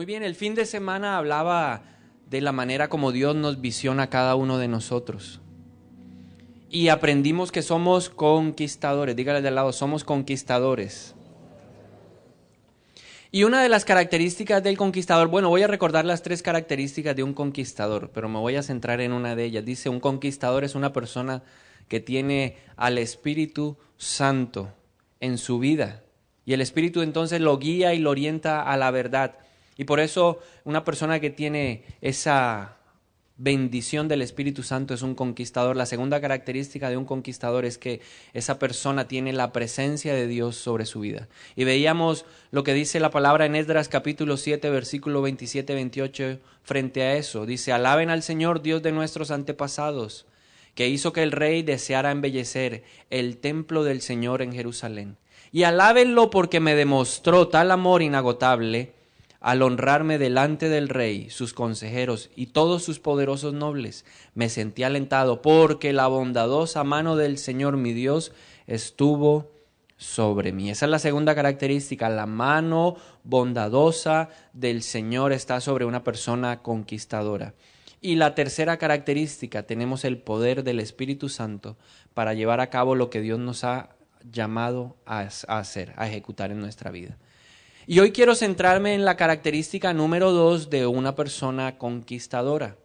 Muy bien, el fin de semana hablaba de la manera como Dios nos visiona a cada uno de nosotros. Y aprendimos que somos conquistadores. Dígale de al lado, somos conquistadores. Y una de las características del conquistador, bueno, voy a recordar las 3 características de un conquistador, pero me voy a centrar en una de ellas. Dice, un conquistador es una persona que tiene al Espíritu Santo en su vida. Y el Espíritu entonces lo guía y lo orienta a la verdad. Y por eso una persona que tiene esa bendición del Espíritu Santo es un conquistador. La segunda característica de un conquistador es que esa persona tiene la presencia de Dios sobre su vida. Y veíamos lo que dice la palabra en Esdras capítulo 7, versículo 27-28 frente a eso. Dice, alaben al Señor Dios de nuestros antepasados, que hizo que el rey deseara embellecer el templo del Señor en Jerusalén. Y alábenlo porque me demostró tal amor inagotable al honrarme delante del rey, sus consejeros y todos sus poderosos nobles. Me sentí alentado porque la bondadosa mano del Señor mi Dios estuvo sobre mí. Esa es la segunda característica, la mano bondadosa del Señor está sobre una persona conquistadora. Y la tercera característica, tenemos el poder del Espíritu Santo para llevar a cabo lo que Dios nos ha llamado a hacer, a ejecutar en nuestra vida. Y hoy quiero centrarme en la característica número 2 de una persona conquistadora.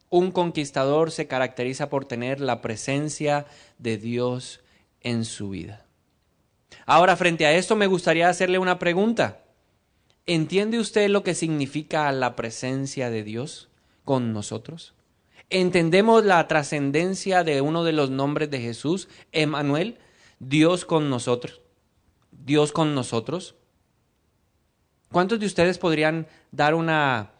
Un conquistador se caracteriza por tener la presencia de Dios en su vida. Ahora, frente a esto me gustaría hacerle una pregunta. ¿Entiende usted lo que significa la presencia de Dios con nosotros? ¿Entendemos la trascendencia de uno de los nombres de Jesús, Emmanuel, Dios con nosotros? Dios con nosotros. ¿Cuántos de ustedes podrían dar una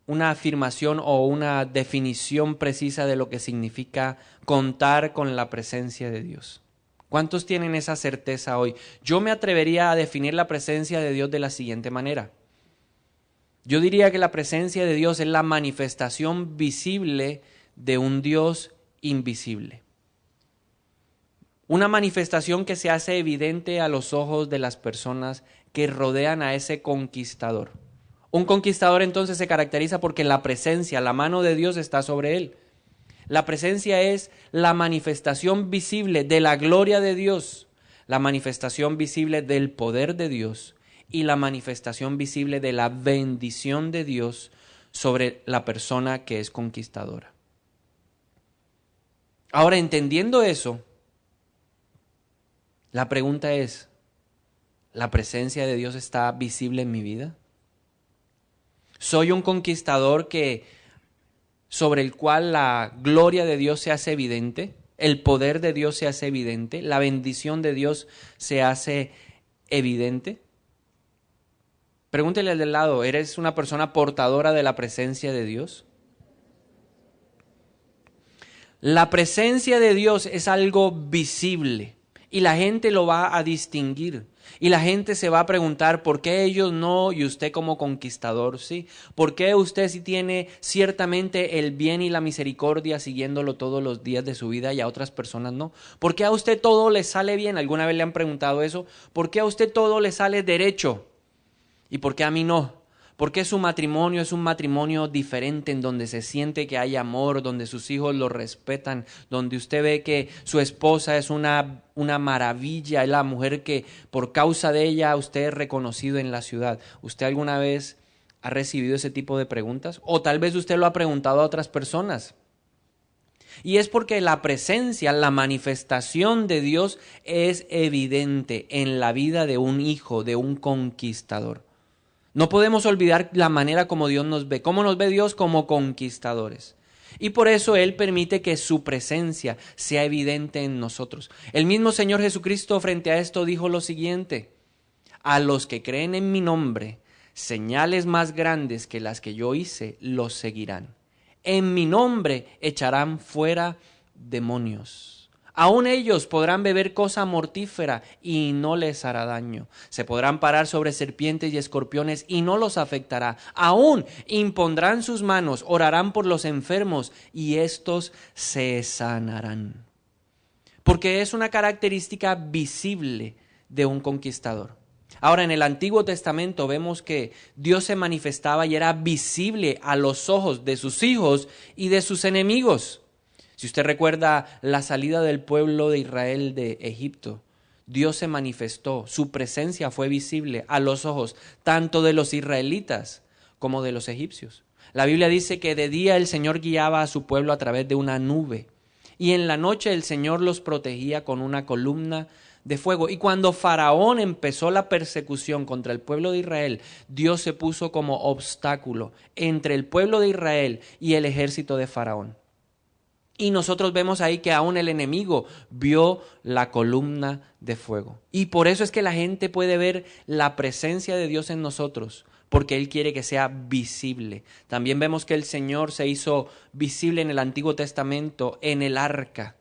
afirmación o una definición precisa de lo que significa contar con la presencia de Dios? ¿Cuántos tienen esa certeza hoy? Yo me atrevería a definir la presencia de Dios de la siguiente manera. Yo diría que la presencia de Dios es la manifestación visible de un Dios invisible. Una manifestación que se hace evidente a los ojos de las personas que rodean a ese conquistador. Un conquistador entonces se caracteriza porque la presencia, la mano de Dios está sobre él. La presencia es la manifestación visible de la gloria de Dios, la manifestación visible del poder de Dios y la manifestación visible de la bendición de Dios sobre la persona que es conquistadora. Ahora, entendiendo eso, la pregunta es, ¿la presencia de Dios está visible en mi vida? ¿Soy un conquistador sobre el cual la gloria de Dios se hace evidente? ¿El poder de Dios se hace evidente? ¿La bendición de Dios se hace evidente? Pregúntele al del lado, ¿eres una persona portadora de la presencia de Dios? La presencia de Dios es algo visible y la gente lo va a distinguir. Y la gente se va a preguntar, ¿por qué ellos no y usted como conquistador sí? ¿Por qué usted sí tiene ciertamente el bien y la misericordia siguiéndolo todos los días de su vida y a otras personas no? ¿Por qué a usted todo le sale bien? ¿Alguna vez le han preguntado eso? ¿Por qué a usted todo le sale derecho? ¿Y por qué a mí no? ¿Por qué su matrimonio es un matrimonio diferente en donde se siente que hay amor, donde sus hijos lo respetan, donde usted ve que su esposa es una maravilla, es la mujer que por causa de ella usted es reconocido en la ciudad? ¿Usted alguna vez ha recibido ese tipo de preguntas? O tal vez usted lo ha preguntado a otras personas. Y es porque la presencia, la manifestación de Dios es evidente en la vida de un hijo, de un conquistador. No podemos olvidar la manera como Dios nos ve. ¿Cómo nos ve Dios? Como conquistadores. Y por eso Él permite que su presencia sea evidente en nosotros. El mismo Señor Jesucristo frente a esto dijo lo siguiente: a los que creen en mi nombre, señales más grandes que las que yo hice, los seguirán. En mi nombre echarán fuera demonios. Aún ellos podrán beber cosa mortífera y no les hará daño. Se podrán parar sobre serpientes y escorpiones y no los afectará. Aún impondrán sus manos, orarán por los enfermos y estos se sanarán. Porque es una característica visible de un conquistador. Ahora, en el Antiguo Testamento vemos que Dios se manifestaba y era visible a los ojos de sus hijos y de sus enemigos. Si usted recuerda la salida del pueblo de Israel de Egipto, Dios se manifestó, su presencia fue visible a los ojos tanto de los israelitas como de los egipcios. La Biblia dice que de día el Señor guiaba a su pueblo a través de una nube y en la noche el Señor los protegía con una columna de fuego. Y cuando Faraón empezó la persecución contra el pueblo de Israel, Dios se puso como obstáculo entre el pueblo de Israel y el ejército de Faraón. Y nosotros vemos ahí que aún el enemigo vio la columna de fuego. Y por eso es que la gente puede ver la presencia de Dios en nosotros, porque Él quiere que sea visible. También vemos que el Señor se hizo visible en el Antiguo Testamento, en el arca.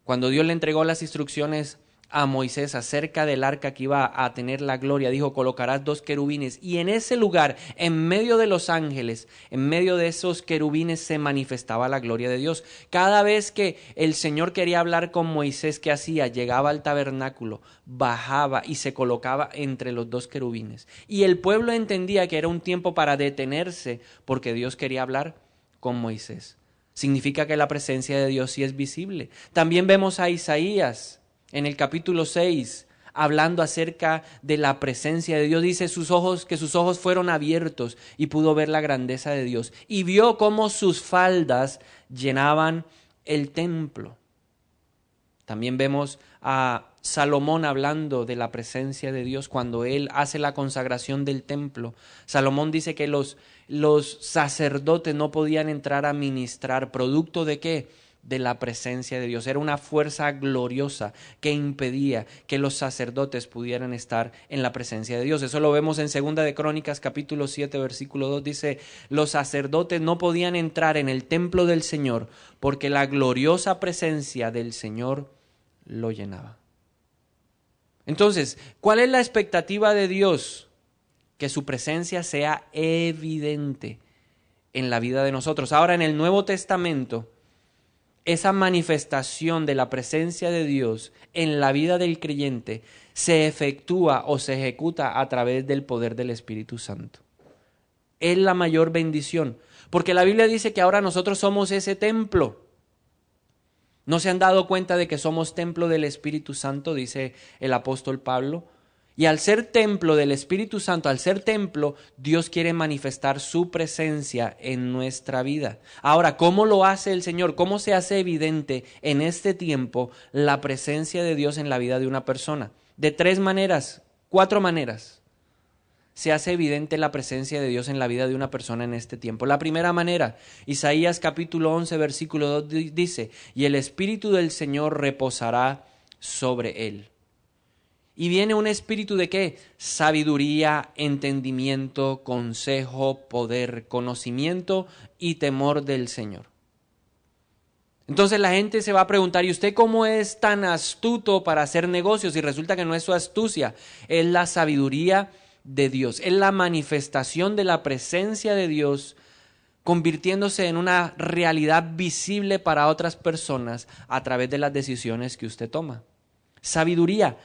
Cuando Dios le entregó las instrucciones a Moisés acerca del arca que iba a tener la gloria, dijo: colocarás 2 querubines, y en ese lugar, en medio de los ángeles, en medio de esos querubines se manifestaba la gloria de Dios. Cada vez que el Señor quería hablar con Moisés, ¿qué hacía? Llegaba al tabernáculo, bajaba y se colocaba entre los 2 querubines. Y el pueblo entendía que era un tiempo para detenerse, porque Dios quería hablar con Moisés. Significa que la presencia de Dios sí es visible. También vemos a Isaías en el capítulo 6, hablando acerca de la presencia de Dios. Dice que sus ojos fueron abiertos y pudo ver la grandeza de Dios. Y vio cómo sus faldas llenaban el templo. También vemos a Salomón hablando de la presencia de Dios cuando él hace la consagración del templo. Salomón dice que los sacerdotes no podían entrar a ministrar. ¿Producto de qué? De la presencia de Dios. Era una fuerza gloriosa que impedía que los sacerdotes pudieran estar en la presencia de Dios. Eso lo vemos en 2 de Crónicas capítulo 7 versículo 2. Dice: los sacerdotes no podían entrar en el templo del Señor porque la gloriosa presencia del Señor lo llenaba. Entonces, ¿cuál es la expectativa de Dios? Que su presencia sea evidente en la vida de nosotros. Ahora, en el Nuevo Testamento, esa manifestación de la presencia de Dios en la vida del creyente se efectúa o se ejecuta a través del poder del Espíritu Santo. Es la mayor bendición, porque la Biblia dice que ahora nosotros somos ese templo. ¿No se han dado cuenta de que somos templo del Espíritu Santo? Dice el apóstol Pablo. Y al ser templo del Espíritu Santo, al ser templo, Dios quiere manifestar su presencia en nuestra vida. Ahora, ¿cómo lo hace el Señor? ¿Cómo se hace evidente en este tiempo la presencia de Dios en la vida de una persona? De 3 maneras, 4 maneras se hace evidente la presencia de Dios en la vida de una persona en este tiempo. La primera manera, Isaías capítulo 11 versículo 2 dice: y el Espíritu del Señor reposará sobre él. Y viene un espíritu de ¿qué? Sabiduría, entendimiento, consejo, poder, conocimiento y temor del Señor. Entonces la gente se va a preguntar: ¿y usted cómo es tan astuto para hacer negocios? Y resulta que no es su astucia, es la sabiduría de Dios, es la manifestación de la presencia de Dios convirtiéndose en una realidad visible para otras personas a través de las decisiones que usted toma. Sabiduría.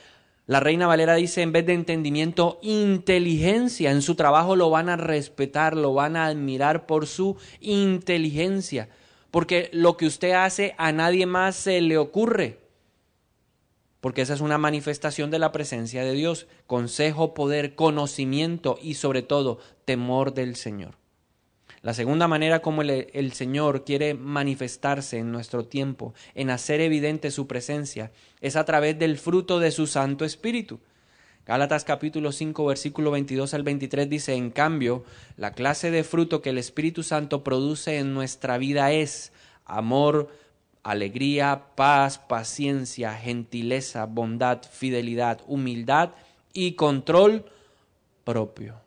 La Reina Valera dice, en vez de entendimiento, inteligencia. En su trabajo lo van a respetar, lo van a admirar por su inteligencia, porque lo que usted hace a nadie más se le ocurre, porque esa es una manifestación de la presencia de Dios. Consejo, poder, conocimiento y sobre todo temor del Señor. La segunda manera como el Señor quiere manifestarse en nuestro tiempo, en hacer evidente su presencia, es a través del fruto de su Santo Espíritu. Gálatas capítulo 5 versículo 22 al 23 dice: en cambio, la clase de fruto que el Espíritu Santo produce en nuestra vida es amor, alegría, paz, paciencia, gentileza, bondad, fidelidad, humildad y control propio.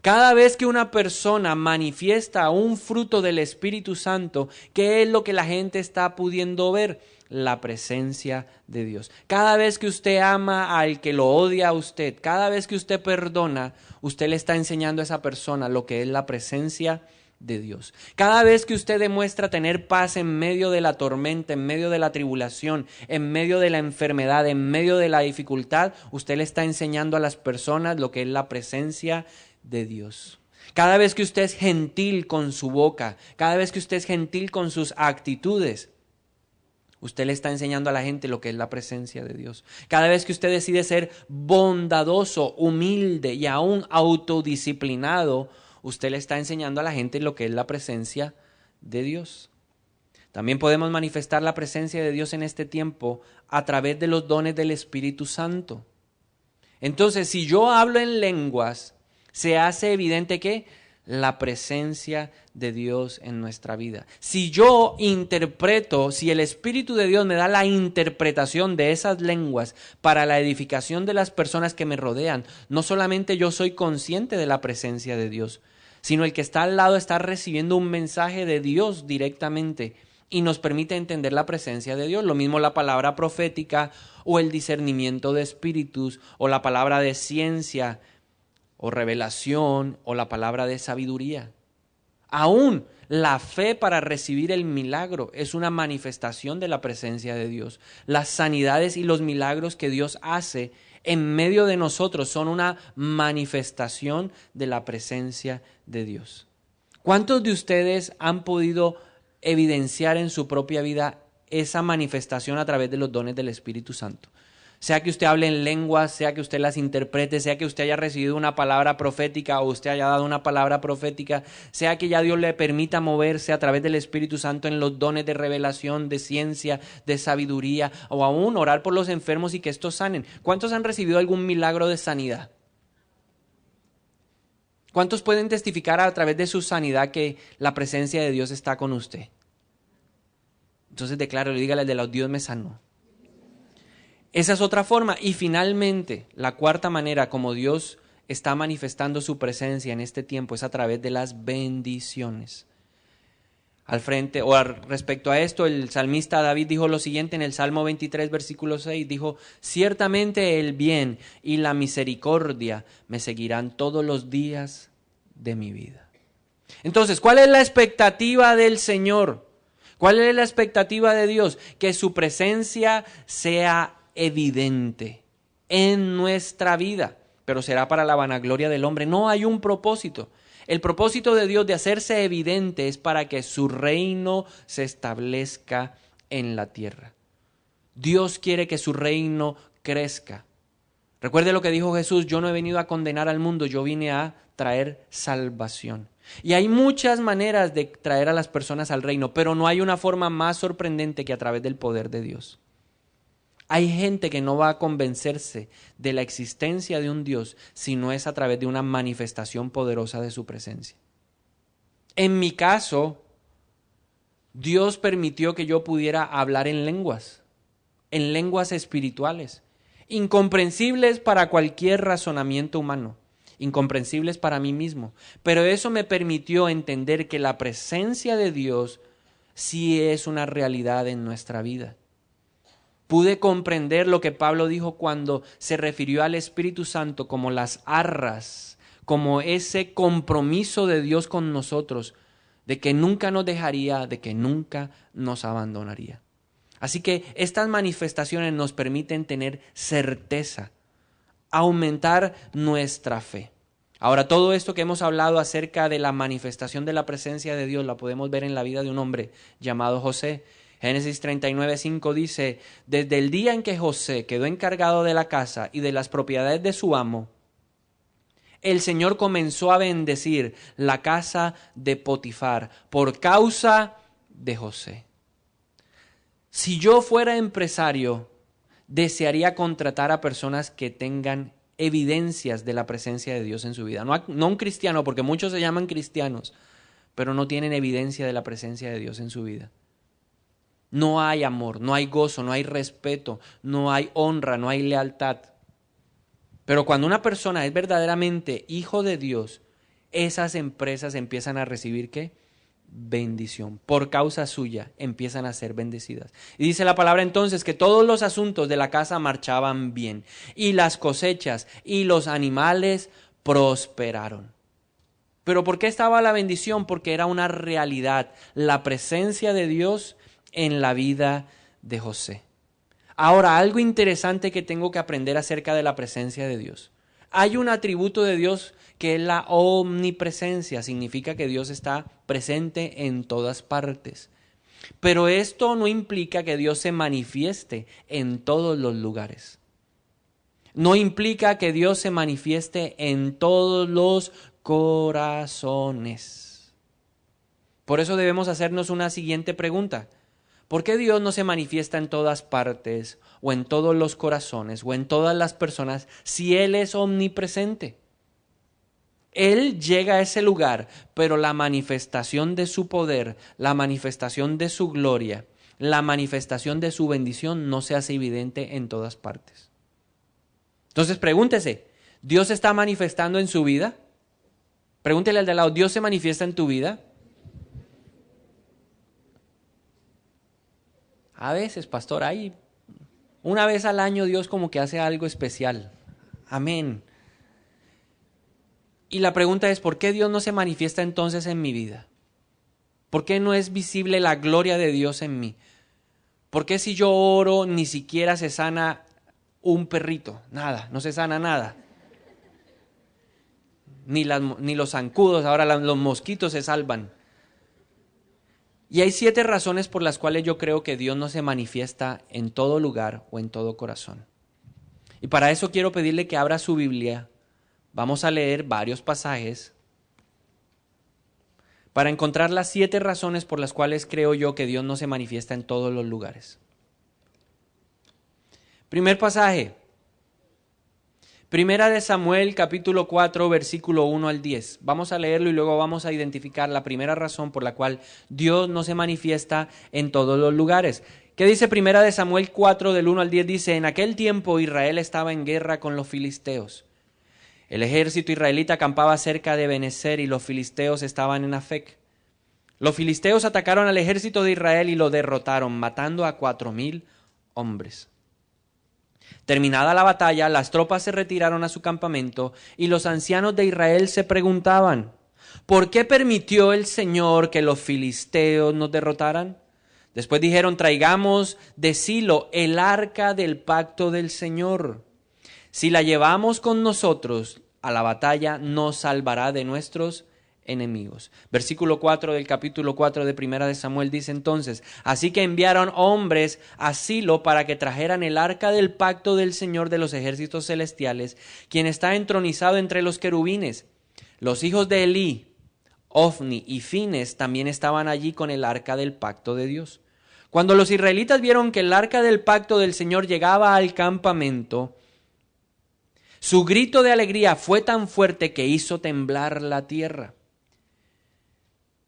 Cada vez que una persona manifiesta un fruto del Espíritu Santo, ¿qué es lo que la gente está pudiendo ver? La presencia de Dios. Cada vez que usted ama al que lo odia a usted, cada vez que usted perdona, usted le está enseñando a esa persona lo que es la presencia de Dios. Cada vez que usted demuestra tener paz en medio de la tormenta, en medio de la tribulación, en medio de la enfermedad, en medio de la dificultad, usted le está enseñando a las personas lo que es la presencia de Dios. Cada vez que usted es gentil con su boca, cada vez que usted es gentil con sus actitudes, usted le está enseñando a la gente lo que es la presencia de Dios. Cada vez que usted decide ser bondadoso, humilde y aún autodisciplinado, usted le está enseñando a la gente lo que es la presencia de Dios. También podemos manifestar la presencia de Dios en este tiempo a través de los dones del Espíritu Santo. Entonces, si yo hablo en lenguas, se hace evidente que la presencia de Dios en nuestra vida. Si yo interpreto, si el Espíritu de Dios me da la interpretación de esas lenguas para la edificación de las personas que me rodean, no solamente yo soy consciente de la presencia de Dios, sino el que está al lado está recibiendo un mensaje de Dios directamente y nos permite entender la presencia de Dios. Lo mismo la palabra profética o el discernimiento de espíritus o la palabra de ciencia o revelación o la palabra de sabiduría. Aún la fe para recibir el milagro es una manifestación de la presencia de Dios. Las sanidades y los milagros que Dios hace en medio de nosotros son una manifestación de la presencia de Dios. ¿Cuántos de ustedes han podido evidenciar en su propia vida esa manifestación a través de los dones del Espíritu Santo? Sea que usted hable en lenguas, sea que usted las interprete, sea que usted haya recibido una palabra profética o usted haya dado una palabra profética, sea que ya Dios le permita moverse a través del Espíritu Santo en los dones de revelación, de ciencia, de sabiduría, o aún orar por los enfermos y que estos sanen. ¿Cuántos han recibido algún milagro de sanidad? ¿Cuántos pueden testificar a través de su sanidad que la presencia de Dios está con usted? Entonces declárelo, dígale de los Dios me sanó. Esa es otra forma. Y finalmente, la cuarta manera como Dios está manifestando su presencia en este tiempo es a través de las bendiciones. Respecto a esto, el salmista David dijo lo siguiente en el Salmo 23, versículo 6, dijo: ciertamente el bien y la misericordia me seguirán todos los días de mi vida. Entonces, ¿cuál es la expectativa del Señor? ¿Cuál es la expectativa de Dios? Que su presencia sea evidente en nuestra vida, pero será para la vanagloria del hombre. No hay un propósito. El propósito de Dios de hacerse evidente es para que su reino se establezca en la tierra. Dios quiere que su reino crezca. Recuerde lo que dijo Jesús: yo no he venido a condenar al mundo, yo vine a traer salvación. Y hay muchas maneras de traer a las personas al reino, pero no hay una forma más sorprendente que a través del poder de Dios. Hay gente que no va a convencerse de la existencia de un Dios si no es a través de una manifestación poderosa de su presencia. En mi caso, Dios permitió que yo pudiera hablar en lenguas espirituales, incomprensibles para cualquier razonamiento humano, incomprensibles para mí mismo. Pero eso me permitió entender que la presencia de Dios sí es una realidad en nuestra vida. Pude comprender lo que Pablo dijo cuando se refirió al Espíritu Santo como las arras, como ese compromiso de Dios con nosotros, de que nunca nos dejaría, de que nunca nos abandonaría. Así que estas manifestaciones nos permiten tener certeza, aumentar nuestra fe. Ahora, todo esto que hemos hablado acerca de la manifestación de la presencia de Dios la podemos ver en la vida de un hombre llamado José. Génesis 39:5 dice: desde el día en que José quedó encargado de la casa y de las propiedades de su amo, el Señor comenzó a bendecir la casa de Potifar por causa de José. Si yo fuera empresario, desearía contratar a personas que tengan evidencias de la presencia de Dios en su vida. No un cristiano, porque muchos se llaman cristianos, pero no tienen evidencia de la presencia de Dios en su vida. No hay amor, no hay gozo, no hay respeto, no hay honra, no hay lealtad. Pero cuando una persona es verdaderamente hijo de Dios, esas empresas empiezan a recibir ¿qué? Bendición. Por causa suya empiezan a ser bendecidas. Y dice la palabra entonces que todos los asuntos de la casa marchaban bien, y las cosechas y los animales prosperaron. ¿Pero por qué estaba la bendición? Porque era una realidad, la presencia de Dios en la vida de José. Ahora, algo interesante que tengo que aprender acerca de la presencia de Dios. Hay un atributo de Dios que es la omnipresencia, significa que Dios está presente en todas partes. Pero esto no implica que Dios se manifieste en todos los lugares. No implica que Dios se manifieste en todos los corazones. Por eso debemos hacernos una siguiente pregunta. ¿Por qué Dios no se manifiesta en todas partes, o en todos los corazones, o en todas las personas, si Él es omnipresente? Él llega a ese lugar, pero la manifestación de su poder, la manifestación de su gloria, la manifestación de su bendición no se hace evidente en todas partes. Entonces pregúntese, ¿Dios se está manifestando en su vida? Pregúntele al de al lado, ¿Dios se manifiesta en tu vida? A veces, pastor, hay una vez al año Dios como que hace algo especial. Amén. Y la pregunta es, ¿por qué Dios no se manifiesta entonces en mi vida? ¿Por qué no es visible la gloria de Dios en mí? ¿Por qué si yo oro ni siquiera se sana un perrito? Nada, no se sana nada. Ni los zancudos, ahora los mosquitos se salvan. Y hay 7 razones por las cuales yo creo que Dios no se manifiesta en todo lugar o en todo corazón. Y para eso quiero pedirle que abra su Biblia. Vamos a leer varios pasajes para encontrar las 7 razones por las cuales creo yo que Dios no se manifiesta en todos los lugares. Primer pasaje. Primera de Samuel, capítulo 4, versículo 1 al 10. Vamos a leerlo y luego vamos a identificar la primera razón por la cual Dios no se manifiesta en todos los lugares. ¿Qué dice Primera de Samuel 4, del 1 al 10? Dice, en aquel tiempo Israel estaba en guerra con los filisteos. El ejército israelita acampaba cerca de Benecer y los filisteos estaban en Afec. Los filisteos atacaron al ejército de Israel y lo derrotaron, matando a 4,000 hombres. Terminada la batalla, las tropas se retiraron a su campamento y los ancianos de Israel se preguntaban, ¿por qué permitió el Señor que los filisteos nos derrotaran? Después dijeron, traigamos de Silo el arca del pacto del Señor. Si la llevamos con nosotros a la batalla, nos salvará de nuestros enemigos. Versículo 4 del capítulo 4 de Primera de Samuel dice entonces, así que enviaron hombres a Silo para que trajeran el arca del pacto del Señor de los ejércitos celestiales, quien está entronizado entre los querubines. Los hijos de Elí, Ofni y Fines también estaban allí con el arca del pacto de Dios. Cuando los israelitas vieron que el arca del pacto del Señor llegaba al campamento, su grito de alegría fue tan fuerte que hizo temblar la tierra.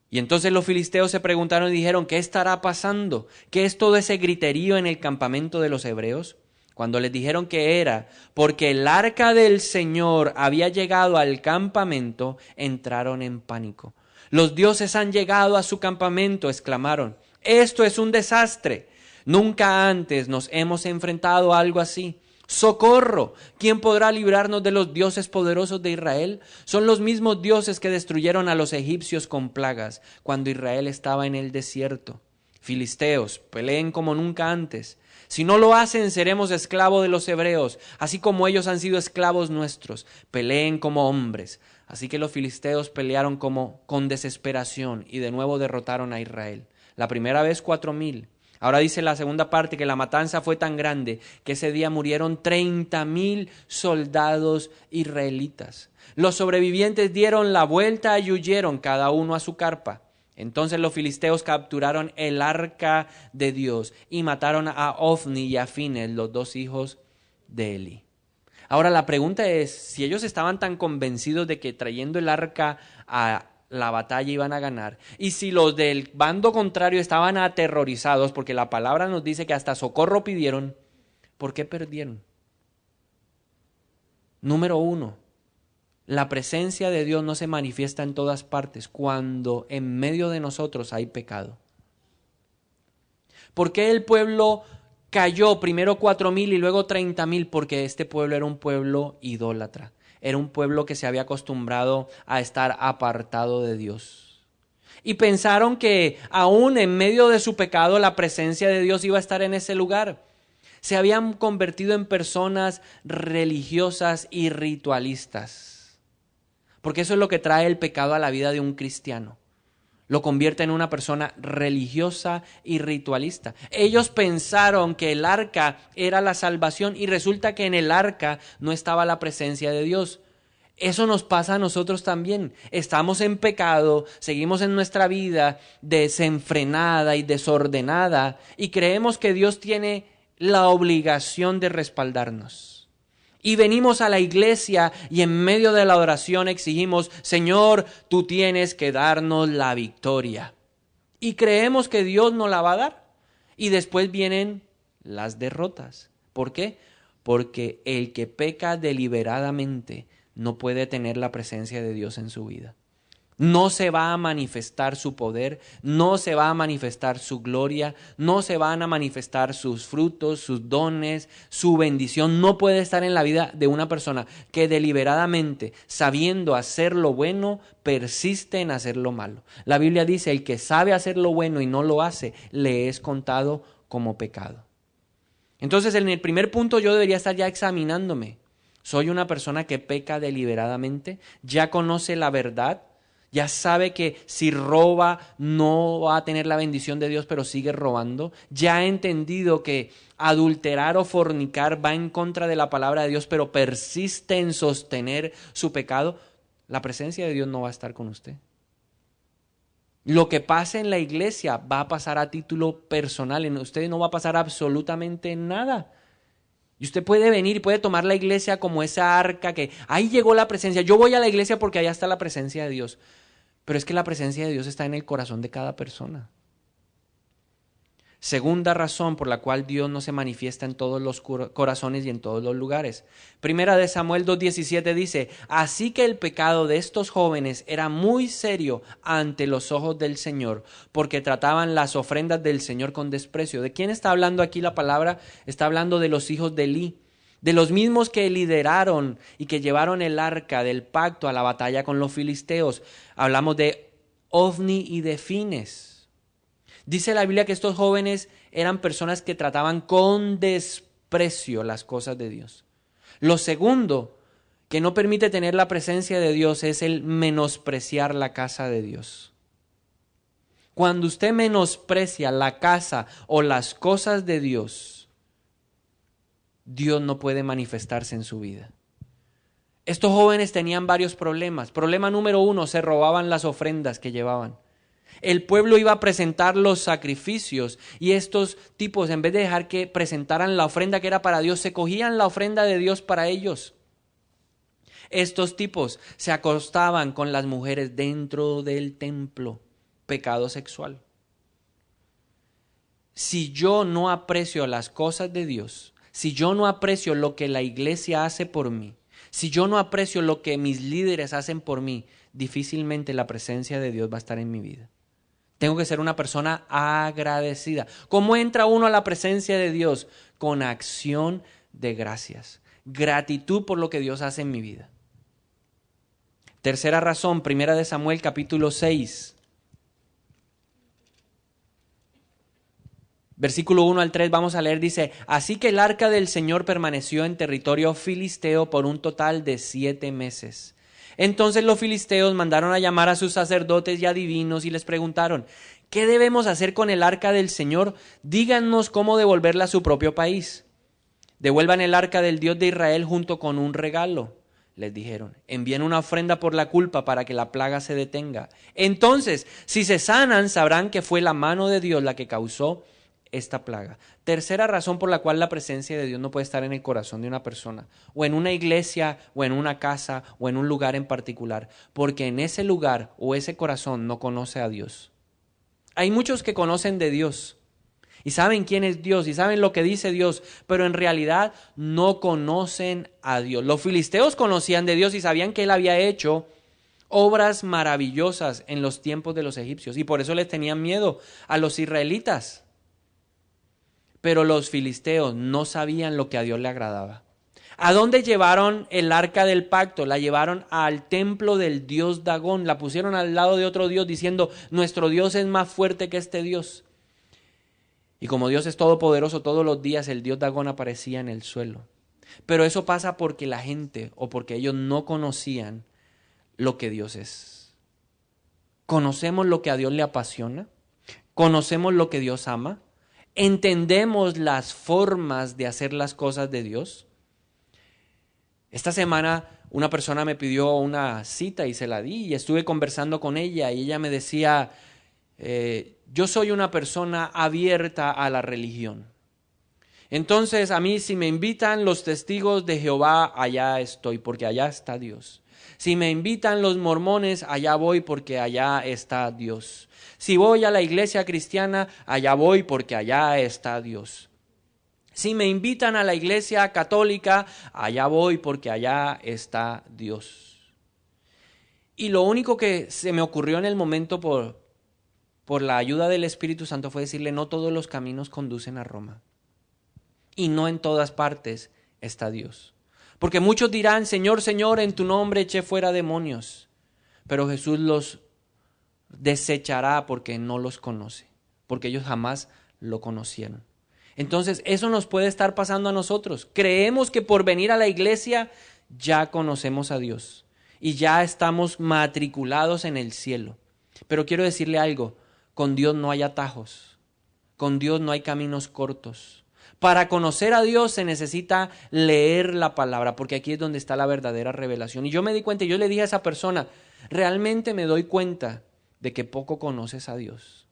Y entonces los filisteos se preguntaron y dijeron, ¿qué estará pasando? ¿Qué es todo ese griterío en el campamento de los hebreos? Cuando les dijeron que era porque el arca del Señor había llegado al campamento, entraron en pánico. Los dioses han llegado a su campamento, exclamaron. Esto es un desastre. Nunca antes nos hemos enfrentado a algo así. ¡Socorro! ¿Quién podrá librarnos de los dioses poderosos de Israel? Son los mismos dioses que destruyeron a los egipcios con plagas cuando Israel estaba en el desierto. Filisteos, peleen como nunca antes. Si no lo hacen, seremos esclavos de los hebreos, así como ellos han sido esclavos nuestros. Peleen como hombres. Así que los filisteos pelearon con desesperación y de nuevo derrotaron a Israel. La primera vez 4,000. Ahora dice la segunda parte que la matanza fue tan grande que ese día murieron 30,000 soldados israelitas. Los sobrevivientes dieron la vuelta y huyeron cada uno a su carpa. Entonces los filisteos capturaron el arca de Dios y mataron a Ofni y a Fines, los 2 hijos de Elí. Ahora la pregunta es, si ellos estaban tan convencidos de que trayendo el arca a la batalla iban a ganar, y si los del bando contrario estaban aterrorizados, porque la palabra nos dice que hasta socorro pidieron, ¿por qué perdieron? Número 1, la presencia de Dios no se manifiesta en todas partes cuando en medio de nosotros hay pecado. ¿Por qué el pueblo cayó primero 4,000 y luego 30,000? Porque este pueblo era un pueblo idólatra. Era un pueblo que se había acostumbrado a estar apartado de Dios. Y pensaron que aún en medio de su pecado la presencia de Dios iba a estar en ese lugar. Se habían convertido en personas religiosas y ritualistas. Porque eso es lo que trae el pecado a la vida de un cristiano. Lo convierte en una persona religiosa y ritualista. Ellos pensaron que el arca era la salvación y resulta que en el arca no estaba la presencia de Dios. Eso nos pasa a nosotros también. Estamos en pecado, seguimos en nuestra vida desenfrenada y desordenada y creemos que Dios tiene la obligación de respaldarnos. Y venimos a la iglesia y en medio de la oración exigimos, Señor, tú tienes que darnos la victoria. Y creemos que Dios nos la va a dar. Y después vienen las derrotas. ¿Por qué? Porque el que peca deliberadamente no puede tener la presencia de Dios en su vida. No se va a manifestar su poder, no se va a manifestar su gloria, no se van a manifestar sus frutos, sus dones, su bendición. No puede estar en la vida de una persona que deliberadamente, sabiendo hacer lo bueno, persiste en hacer lo malo. La Biblia dice, el que sabe hacer lo bueno y no lo hace, le es contado como pecado. Entonces, en el primer punto yo debería estar ya examinándome. ¿Soy una persona que peca deliberadamente? ¿Ya conoce la verdad? Ya sabe que si roba no va a tener la bendición de Dios, pero sigue robando. Ya ha entendido que adulterar o fornicar va en contra de la palabra de Dios, pero persiste en sostener su pecado. La presencia de Dios no va a estar con usted. Lo que pase en la iglesia va a pasar a título personal. En usted no va a pasar absolutamente nada. Y usted puede venir y puede tomar la iglesia como esa arca que ahí llegó la presencia. Yo voy a la iglesia porque allá está la presencia de Dios. Pero es que la presencia de Dios está en el corazón de cada persona. Segunda razón por la cual Dios no se manifiesta en todos los corazones y en todos los lugares. Primera de Samuel 2:17 dice, así que el pecado de estos jóvenes era muy serio ante los ojos del Señor, porque trataban las ofrendas del Señor con desprecio. ¿De quién está hablando aquí la palabra? Está hablando de los hijos de Elí, de los mismos que lideraron y que llevaron el arca del pacto a la batalla con los filisteos. Hablamos de Ofni y de Fines. Dice la Biblia que estos jóvenes eran personas que trataban con desprecio las cosas de Dios. Lo segundo que no permite tener la presencia de Dios es el menospreciar la casa de Dios. Cuando usted menosprecia la casa o las cosas de Dios, Dios no puede manifestarse en su vida. Estos jóvenes tenían varios problemas. Problema número 1, se robaban las ofrendas que llevaban. El pueblo iba a presentar los sacrificios y estos tipos, en vez de dejar que presentaran la ofrenda que era para Dios, se cogían la ofrenda de Dios para ellos. Estos tipos se acostaban con las mujeres dentro del templo. Pecado sexual. Si yo no aprecio las cosas de Dios, si yo no aprecio lo que la iglesia hace por mí, si yo no aprecio lo que mis líderes hacen por mí, difícilmente la presencia de Dios va a estar en mi vida. Tengo que ser una persona agradecida. ¿Cómo entra uno a la presencia de Dios? Con acción de gracias. Gratitud por lo que Dios hace en mi vida. Tercera razón, Primera de Samuel capítulo 6. Versículo 1 al 3 vamos a leer, dice, así que el arca del Señor permaneció en territorio filisteo por un total de 7 meses. Entonces los filisteos mandaron a llamar a sus sacerdotes y adivinos y les preguntaron, ¿qué debemos hacer con el arca del Señor? Díganos cómo devolverla a su propio país. Devuelvan el arca del Dios de Israel junto con un regalo, les dijeron. Envíen una ofrenda por la culpa para que la plaga se detenga. Entonces, si se sanan, sabrán que fue la mano de Dios la que causó esta plaga. Tercera razón por la cual la presencia de Dios no puede estar en el corazón de una persona, o en una iglesia, o en una casa, o en un lugar en particular, porque en ese lugar o ese corazón no conoce a Dios. Hay muchos que conocen de Dios y saben quién es Dios y saben lo que dice Dios, pero en realidad no conocen a Dios. Los filisteos conocían de Dios y sabían que Él había hecho obras maravillosas en los tiempos de los egipcios y por eso les tenían miedo a los israelitas. Pero los filisteos no sabían lo que a Dios le agradaba. ¿A dónde llevaron el arca del pacto? La llevaron al templo del dios Dagón, la pusieron al lado de otro dios diciendo, nuestro Dios es más fuerte que este Dios. Y como Dios es todopoderoso, todos los días el dios Dagón aparecía en el suelo. Pero eso pasa porque la gente o porque ellos no conocían lo que Dios es. ¿Conocemos lo que a Dios le apasiona? ¿Conocemos lo que Dios ama? ¿Entendemos las formas de hacer las cosas de Dios? Esta semana una persona me pidió una cita y se la di y estuve conversando con ella y ella me decía, yo soy una persona abierta a la religión. Entonces a mí si me invitan los testigos de Jehová, allá estoy porque allá está Dios. Si me invitan los mormones, allá voy porque allá está Dios. Si voy a la iglesia cristiana, allá voy porque allá está Dios. Si me invitan a la iglesia católica, allá voy porque allá está Dios. Y lo único que se me ocurrió en el momento por la ayuda del Espíritu Santo fue decirle, no todos los caminos conducen a Roma. Y no en todas partes está Dios. Porque muchos dirán, Señor, Señor, en tu nombre eché fuera demonios. Pero Jesús los desechará porque no los conoce, porque ellos jamás lo conocieron. Entonces eso nos puede estar pasando a nosotros. Creemos que por venir a la iglesia ya conocemos a Dios y ya estamos matriculados en el cielo. Pero quiero decirle algo, con Dios no hay atajos, con Dios no hay caminos cortos. Para conocer a Dios se necesita leer la palabra, porque aquí es donde está la verdadera revelación. Y yo me di cuenta, yo le dije a esa persona, realmente me doy cuenta de que poco conoces a Dios.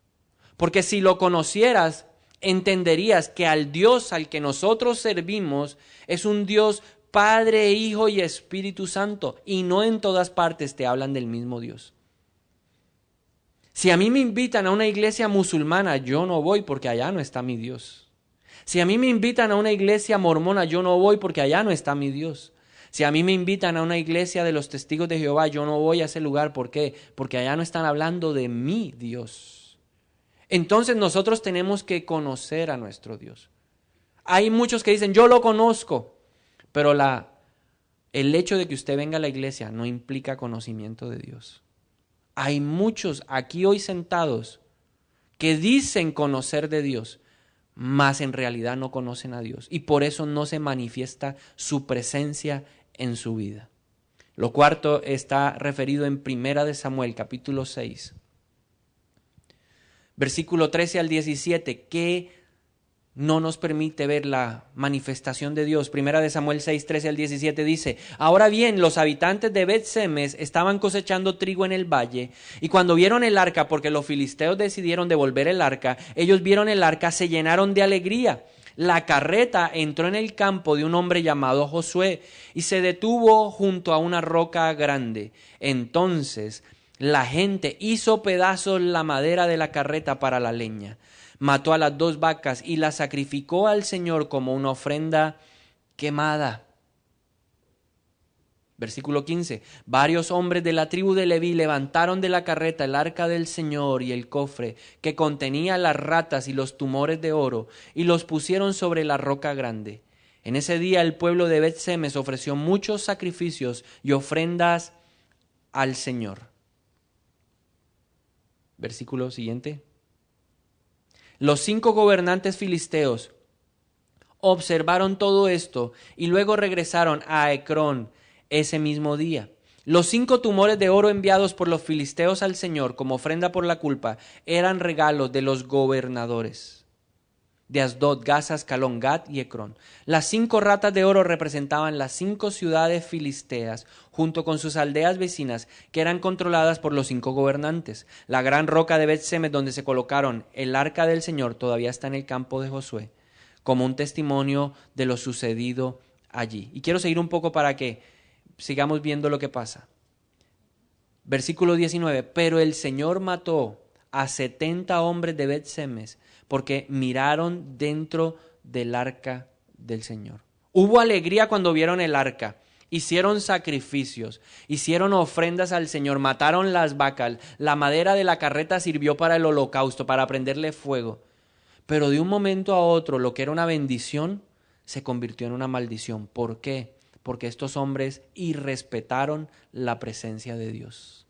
Porque si lo conocieras, entenderías que al Dios al que nosotros servimos es un Dios Padre, Hijo y Espíritu Santo, y no en todas partes te hablan del mismo Dios. Si a mí me invitan a una iglesia musulmana, yo no voy porque allá no está mi Dios. Si a mí me invitan a una iglesia mormona, yo no voy porque allá no está mi Dios. Si a mí me invitan a una iglesia de los testigos de Jehová, yo no voy a ese lugar. ¿Por qué? Porque allá no están hablando de mi Dios. Entonces nosotros tenemos que conocer a nuestro Dios. Hay muchos que dicen, yo lo conozco, pero el hecho de que usted venga a la iglesia no implica conocimiento de Dios. Hay muchos aquí hoy sentados que dicen conocer de Dios, mas en realidad no conocen a Dios y por eso no se manifiesta su presencia en su vida. Lo cuarto está referido en 1 de Samuel, capítulo 6, versículo 13 al 17, que no nos permite ver la manifestación de Dios. 1 de Samuel 6, 13 al 17 dice, ahora bien, los habitantes de Bet-Semes estaban cosechando trigo en el valle, y cuando vieron el arca, porque los filisteos decidieron devolver el arca, ellos vieron el arca, se llenaron de alegría. La carreta entró en el campo de un hombre llamado Josué, y se detuvo junto a una roca grande. Entonces la gente hizo pedazos la madera de la carreta para la leña. Mató a las 2 vacas y las sacrificó al Señor como una ofrenda quemada. Versículo 15. Varios hombres de la tribu de Leví levantaron de la carreta el arca del Señor y el cofre que contenía las ratas y los tumores de oro y los pusieron sobre la roca grande. En ese día el pueblo de Bet-Semes ofreció muchos sacrificios y ofrendas al Señor. Versículo siguiente. Los 5 gobernantes filisteos observaron todo esto y luego regresaron a Ecrón ese mismo día. Los 5 tumores de oro enviados por los filisteos al Señor como ofrenda por la culpa eran regalos de los gobernadores de Asdod, Gaza, Ascalón, Gat y Ecrón. Las 5 ratas de oro representaban las 5 ciudades filisteas junto con sus aldeas vecinas que eran controladas por los 5 gobernantes. La gran roca de Bet-Semes donde se colocaron el arca del Señor todavía está en el campo de Josué como un testimonio de lo sucedido allí. Y quiero seguir un poco para que sigamos viendo lo que pasa. Versículo 19. Pero el Señor mató a 70 hombres de Bet-Semes porque miraron dentro del arca del Señor. Hubo alegría cuando vieron el arca. Hicieron sacrificios, hicieron ofrendas al Señor, mataron las vacas, la madera de la carreta sirvió para el holocausto, para prenderle fuego. Pero de un momento a otro, lo que era una bendición se convirtió en una maldición. ¿Por qué? porque estos hombres irrespetaron la presencia de Dios.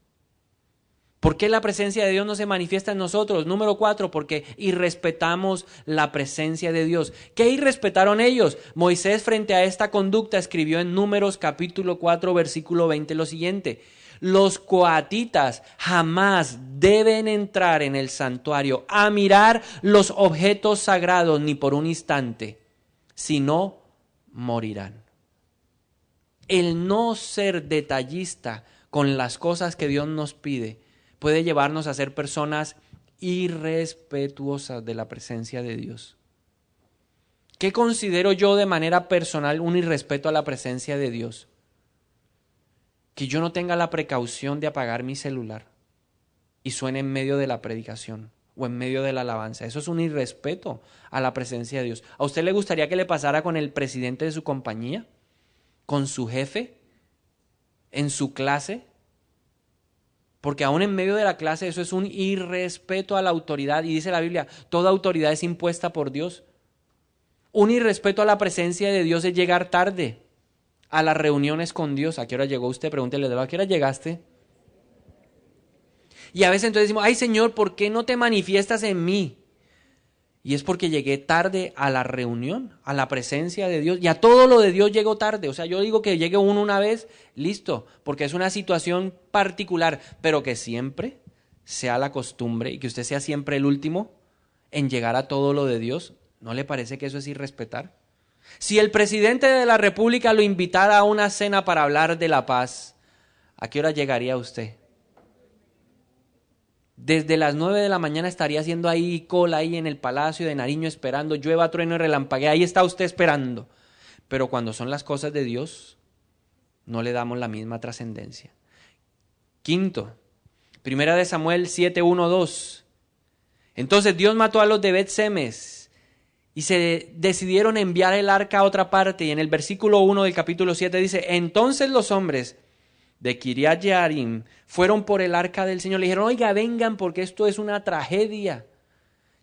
¿Por qué la presencia de Dios no se manifiesta en nosotros? Número 4, porque irrespetamos la presencia de Dios. ¿Qué irrespetaron ellos? Moisés, frente a esta conducta, escribió en Números capítulo 4, versículo 20 lo siguiente: los coatitas jamás deben entrar en el santuario a mirar los objetos sagrados ni por un instante, si no morirán. El no ser detallista con las cosas que Dios nos pide puede llevarnos a ser personas irrespetuosas de la presencia de Dios. ¿Qué considero yo de manera personal un irrespeto a la presencia de Dios? Que yo no tenga la precaución de apagar mi celular y suene en medio de la predicación o en medio de la alabanza. Eso es un irrespeto a la presencia de Dios. ¿A usted le gustaría que le pasara con el presidente de su compañía? ¿Con su jefe? ¿En su clase? Porque aún en medio de la clase eso es un irrespeto a la autoridad. Y dice la Biblia, toda autoridad es impuesta por Dios. Un irrespeto a la presencia de Dios es llegar tarde a las reuniones con Dios. ¿A qué hora llegó usted? Pregúntele, ¿a qué hora llegaste? Y a veces entonces decimos, ay Señor, ¿por qué no te manifiestas en mí? Y es porque llegué tarde a la reunión, a la presencia de Dios. Y a todo lo de Dios llego tarde. O sea, yo digo que llegue uno una vez, listo, porque es una situación particular, pero que siempre sea la costumbre y que usted sea siempre el último en llegar a todo lo de Dios. ¿No le parece que eso es irrespetar? Si el presidente de la República lo invitara a una cena para hablar de la paz, ¿a qué hora llegaría usted? Desde las 9 de la mañana estaría haciendo ahí cola ahí en el Palacio de Nariño esperando, llueva, trueno y relampaguee, ahí está usted esperando. Pero cuando son las cosas de Dios, no le damos la misma trascendencia. Quinto, Primera de Samuel 7, 1, 2. Entonces Dios mató a los de Bet-Semes y se decidieron enviar el arca a otra parte. Y en el versículo 1 del capítulo 7 dice, entonces los hombres de Kiriat Jearim fueron por el arca del Señor. Le dijeron, oiga, vengan porque esto es una tragedia.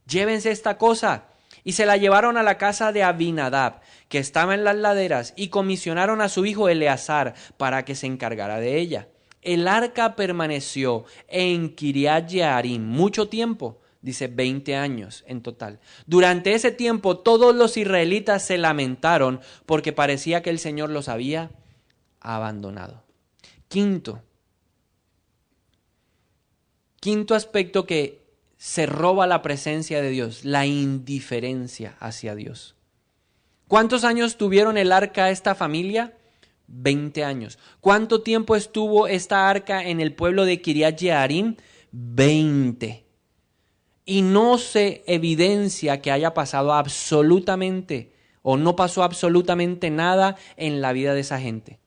Llévense esta cosa. Y se la llevaron a la casa de Abinadab, que estaba en las laderas, y comisionaron a su hijo Eleazar para que se encargara de ella. El arca permaneció en Kiriat Jearim mucho tiempo, dice 20 años en total. Durante ese tiempo todos los israelitas se lamentaron porque parecía que el Señor los había abandonado. Quinto aspecto que se roba la presencia de Dios, la indiferencia hacia Dios. ¿Cuántos años tuvieron el arca esta familia? 20 años. ¿Cuánto tiempo estuvo esta arca en el pueblo de Kiriat Jearim? 20. Y no se evidencia que haya pasado absolutamente o no pasó absolutamente nada en la vida de esa gente.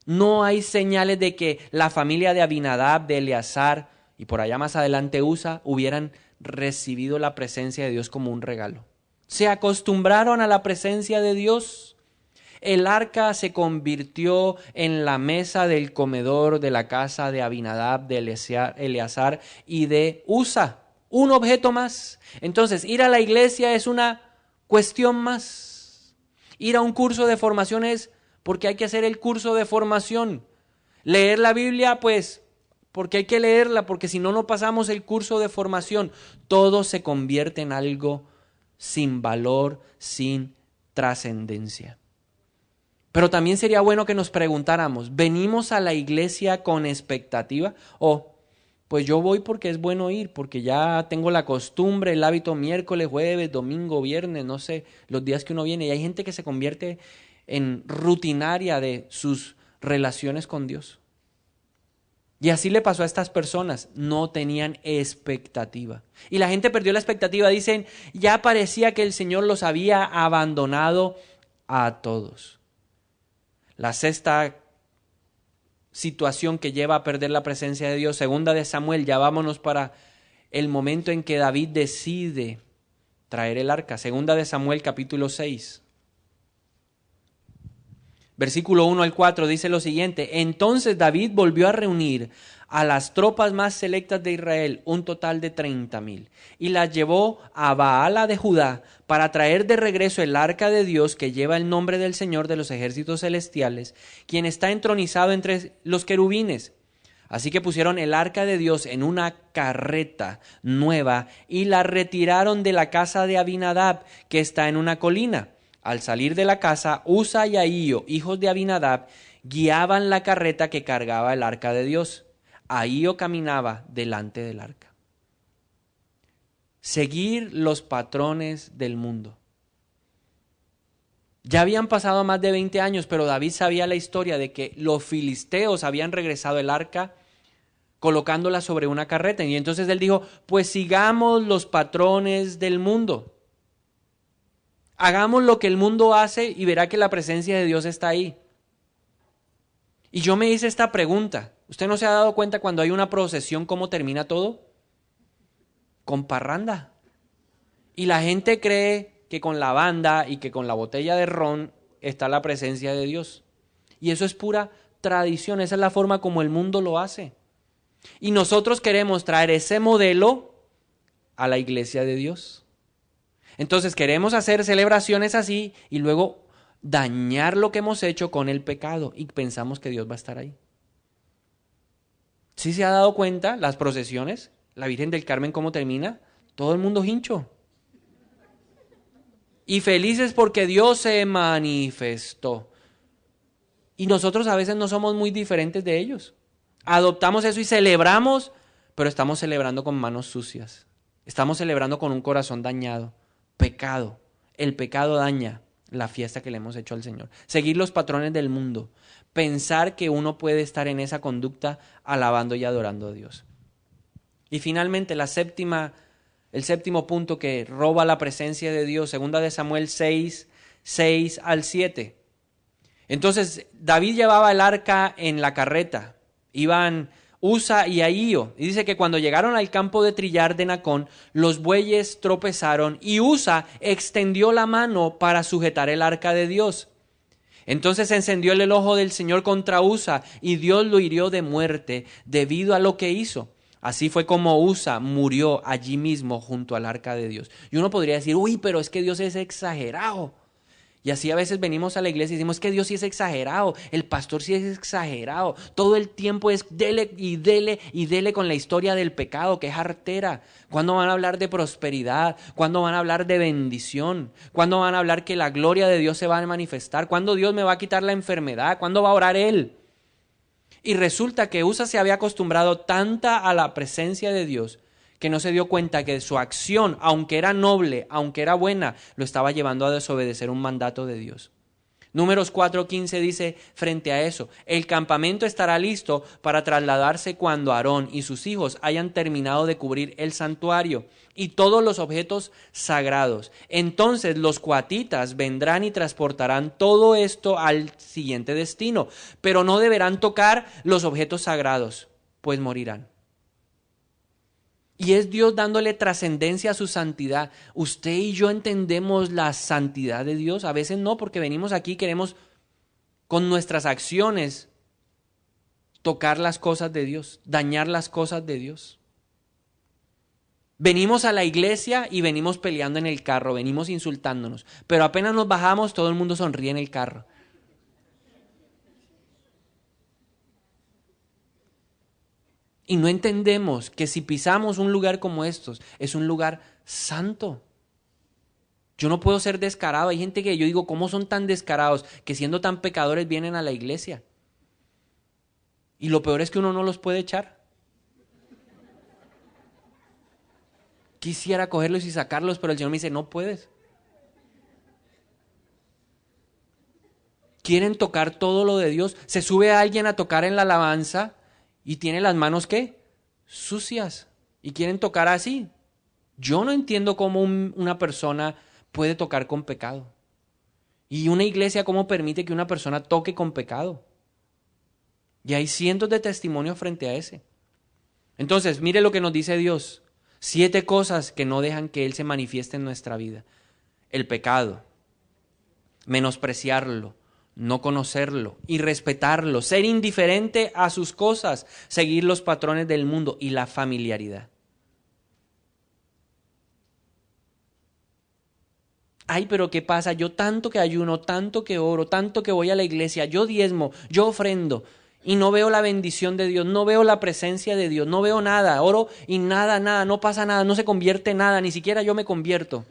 No hay señales de que la familia de Abinadab, de Eleazar y por allá más adelante Usa hubieran recibido la presencia de Dios como un regalo. Se acostumbraron a la presencia de Dios. El arca se convirtió en la mesa del comedor de la casa de Abinadab, de Eleazar y de Usa. Un objeto más. Entonces, ir a la iglesia es una cuestión más. Ir a un curso de formación es porque hay que hacer el curso de formación. Leer la Biblia, pues, porque hay que leerla, porque si no, no pasamos el curso de formación. Todo se convierte en algo sin valor, sin trascendencia. Pero también sería bueno que nos preguntáramos, ¿venimos a la iglesia con expectativa? O, pues yo voy porque es bueno ir, porque ya tengo la costumbre, el hábito miércoles, jueves, domingo, viernes, no sé, los días que uno viene. Y hay gente que se convierte en rutinaria de sus relaciones con Dios. Y así le pasó a estas personas, no tenían expectativa. Y la gente perdió la expectativa, dicen, ya parecía que el Señor los había abandonado a todos. La sexta situación que lleva a perder la presencia de Dios, segunda de Samuel, ya vámonos para el momento en que David decide traer el arca. Segunda de Samuel capítulo 6. Versículo 1 al 4 dice lo siguiente: entonces David volvió a reunir a las tropas más selectas de Israel, un total de 30,000, y las llevó a Baala de Judá para traer de regreso el arca de Dios que lleva el nombre del Señor de los ejércitos celestiales, quien está entronizado entre los querubines. Así que pusieron el arca de Dios en una carreta nueva y la retiraron de la casa de Abinadab, que está en una colina. Al salir de la casa, Usa y Ahío, hijos de Abinadab, guiaban la carreta que cargaba el arca de Dios. Ahío caminaba delante del arca. Seguir los patrones del mundo. Ya habían pasado más de 20 años, pero David sabía la historia de que los filisteos habían regresado el arca colocándola sobre una carreta. Y entonces él dijo, pues sigamos los patrones del mundo. Hagamos lo que el mundo hace y verá que la presencia de Dios está ahí. Y yo me hice esta pregunta. ¿Usted no se ha dado cuenta cuando hay una procesión cómo termina todo? Con parranda. Y la gente cree que con la banda y que con la botella de ron está la presencia de Dios. Y eso es pura tradición, esa es la forma como el mundo lo hace. Y nosotros queremos traer ese modelo a la iglesia de Dios. Entonces queremos hacer celebraciones así y luego dañar lo que hemos hecho con el pecado y pensamos que Dios va a estar ahí. ¿Sí se ha dado cuenta las procesiones? La Virgen del Carmen, ¿cómo termina? Todo el mundo hincho. Y felices porque Dios se manifestó. Y nosotros a veces no somos muy diferentes de ellos. Adoptamos eso y celebramos, pero estamos celebrando con manos sucias. Estamos celebrando con un corazón dañado. Pecado. El pecado daña la fiesta que le hemos hecho al Señor. Seguir los patrones del mundo. Pensar que uno puede estar en esa conducta alabando y adorando a Dios. Y finalmente el séptimo punto que roba la presencia de Dios, 2 de Samuel 6, 6 al 7. Entonces David llevaba el arca en la carreta. Iban Usa y Ahío. Y dice que cuando llegaron al campo de trillar de Nacón, los bueyes tropezaron y Usa extendió la mano para sujetar el arca de Dios. Entonces encendió el ojo del Señor contra Usa y Dios lo hirió de muerte debido a lo que hizo. Así fue como Usa murió allí mismo junto al arca de Dios. Y uno podría decir, uy, pero es que Dios es exagerado. Y así a veces venimos a la iglesia y decimos que Dios sí es exagerado, el pastor sí es exagerado, todo el tiempo es dele y dele y dele con la historia del pecado, que es artera. ¿Cuándo van a hablar de prosperidad? ¿Cuándo van a hablar de bendición? ¿Cuándo van a hablar que la gloria de Dios se va a manifestar? ¿Cuándo Dios me va a quitar la enfermedad? ¿Cuándo va a orar Él? Y resulta que Usa se había acostumbrado tanta a la presencia de Dios que no se dio cuenta que su acción, aunque era noble, aunque era buena, lo estaba llevando a desobedecer un mandato de Dios. Números 4:15 dice frente a eso, el campamento estará listo para trasladarse cuando Aarón y sus hijos hayan terminado de cubrir el santuario y todos los objetos sagrados. Entonces los coatitas vendrán y transportarán todo esto al siguiente destino, pero no deberán tocar los objetos sagrados, pues morirán. Y es Dios dándole trascendencia a su santidad. Usted y yo entendemos la santidad de Dios. A veces no, porque venimos aquí y queremos con nuestras acciones tocar las cosas de Dios, dañar las cosas de Dios. Venimos a la iglesia y venimos peleando en el carro, venimos insultándonos. Pero apenas nos bajamos, todo el mundo sonríe en el carro. Y no entendemos que si pisamos un lugar como estos, es un lugar santo. Yo no puedo ser descarado. Hay gente que yo digo, ¿cómo son tan descarados que siendo tan pecadores vienen a la iglesia? Y lo peor es que uno no los puede echar. Quisiera cogerlos y sacarlos, pero el Señor me dice, no puedes. Quieren tocar todo lo de Dios. Se sube a alguien a tocar en la alabanza y tiene las manos, ¿qué? Sucias. Y quieren tocar así. Yo no entiendo cómo una persona puede tocar con pecado. Y una iglesia, ¿cómo permite que una persona toque con pecado? Y hay cientos de testimonios frente a ese. Entonces, mire lo que nos dice Dios. 7 cosas que no dejan que Él se manifieste en nuestra vida. El pecado. Menospreciarlo. no conocerlo y respetarlo, ser indiferente a sus cosas, seguir los patrones del mundo y la familiaridad. Ay, pero ¿qué pasa? Yo tanto que ayuno, tanto que oro, tanto que voy a la iglesia, yo diezmo, yo ofrendo y no veo la bendición de Dios, no veo la presencia de Dios, no veo nada, oro y nada, no pasa nada, no se convierte en nada, ni siquiera yo me convierto.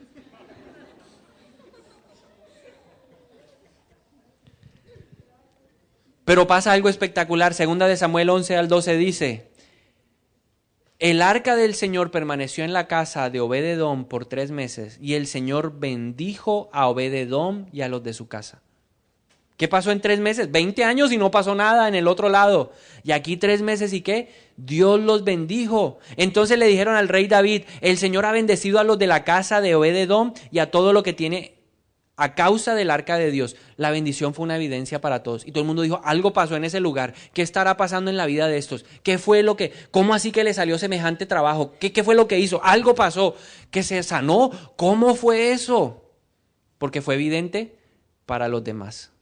Pero pasa algo espectacular. Segunda de Samuel 11 al 12 dice: el arca del Señor permaneció en la casa de Obed-edom por 3 meses, y el Señor bendijo a Obed-edom y a los de su casa. ¿Qué pasó en 3 meses? 20 años y no pasó nada en el otro lado. Y aquí 3 meses y ¿qué? Dios los bendijo. Entonces le dijeron al rey David: el Señor ha bendecido a los de la casa de Obed-edom y a todo lo que tiene a causa del arca de Dios. La bendición fue una evidencia para todos. Y todo el mundo dijo: algo pasó en ese lugar. ¿Qué estará pasando en la vida de estos? ¿Qué fue lo que, cómo así que le salió semejante trabajo? ¿Qué fue lo que hizo? Algo pasó. ¿Que se sanó? ¿Cómo fue eso? Porque fue evidente para los demás.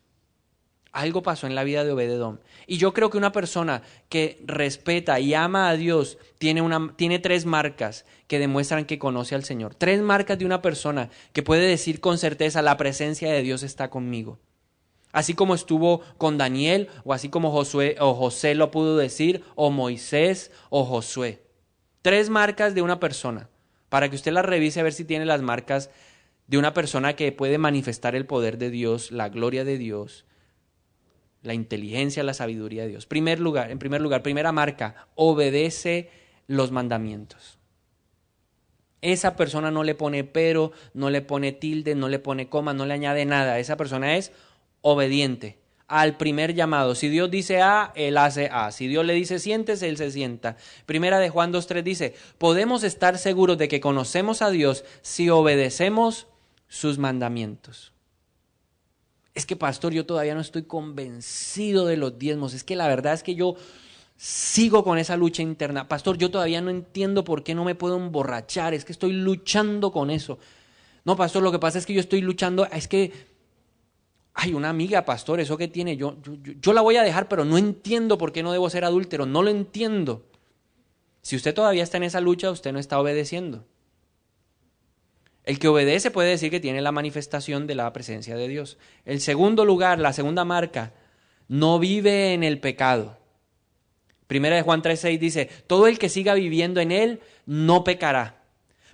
Algo pasó en la vida de Obed-edom. Y yo creo que una persona que respeta y ama a Dios tiene 3 marcas que demuestran que conoce al Señor. 3 marcas de una persona que puede decir con certeza: la presencia de Dios está conmigo. Así como estuvo con Daniel, o así como Josué o José lo pudo decir, o Moisés o Josué. 3 marcas de una persona, para que usted las revise a ver si tiene las marcas de una persona que puede manifestar el poder de Dios, la gloria de Dios, la inteligencia, la sabiduría de Dios. En primer lugar, primera marca: obedece los mandamientos. Esa persona no le pone pero, no le pone tilde, no le pone coma, no le añade nada. Esa persona es obediente al primer llamado. Si Dios dice A, él hace A. Si Dios le dice siéntese, él se sienta. Primera de Juan 2:3 dice: podemos estar seguros de que conocemos a Dios si obedecemos sus mandamientos. Es que, pastor, yo todavía no estoy convencido de los diezmos. Es que la verdad es que yo sigo con esa lucha interna. Pastor, yo todavía no entiendo por qué no me puedo emborrachar. Es que estoy luchando con eso. No, pastor, lo que pasa es que yo estoy luchando. Es que hay una amiga, pastor, eso que tiene. Yo la voy a dejar, pero no entiendo por qué no debo ser adúltero. No lo entiendo. Si usted todavía está en esa lucha, usted no está obedeciendo. El que obedece puede decir que tiene la manifestación de la presencia de Dios. El segundo lugar, la segunda marca: no vive en el pecado. Primera de Juan 3:6 dice: todo el que siga viviendo en él no pecará.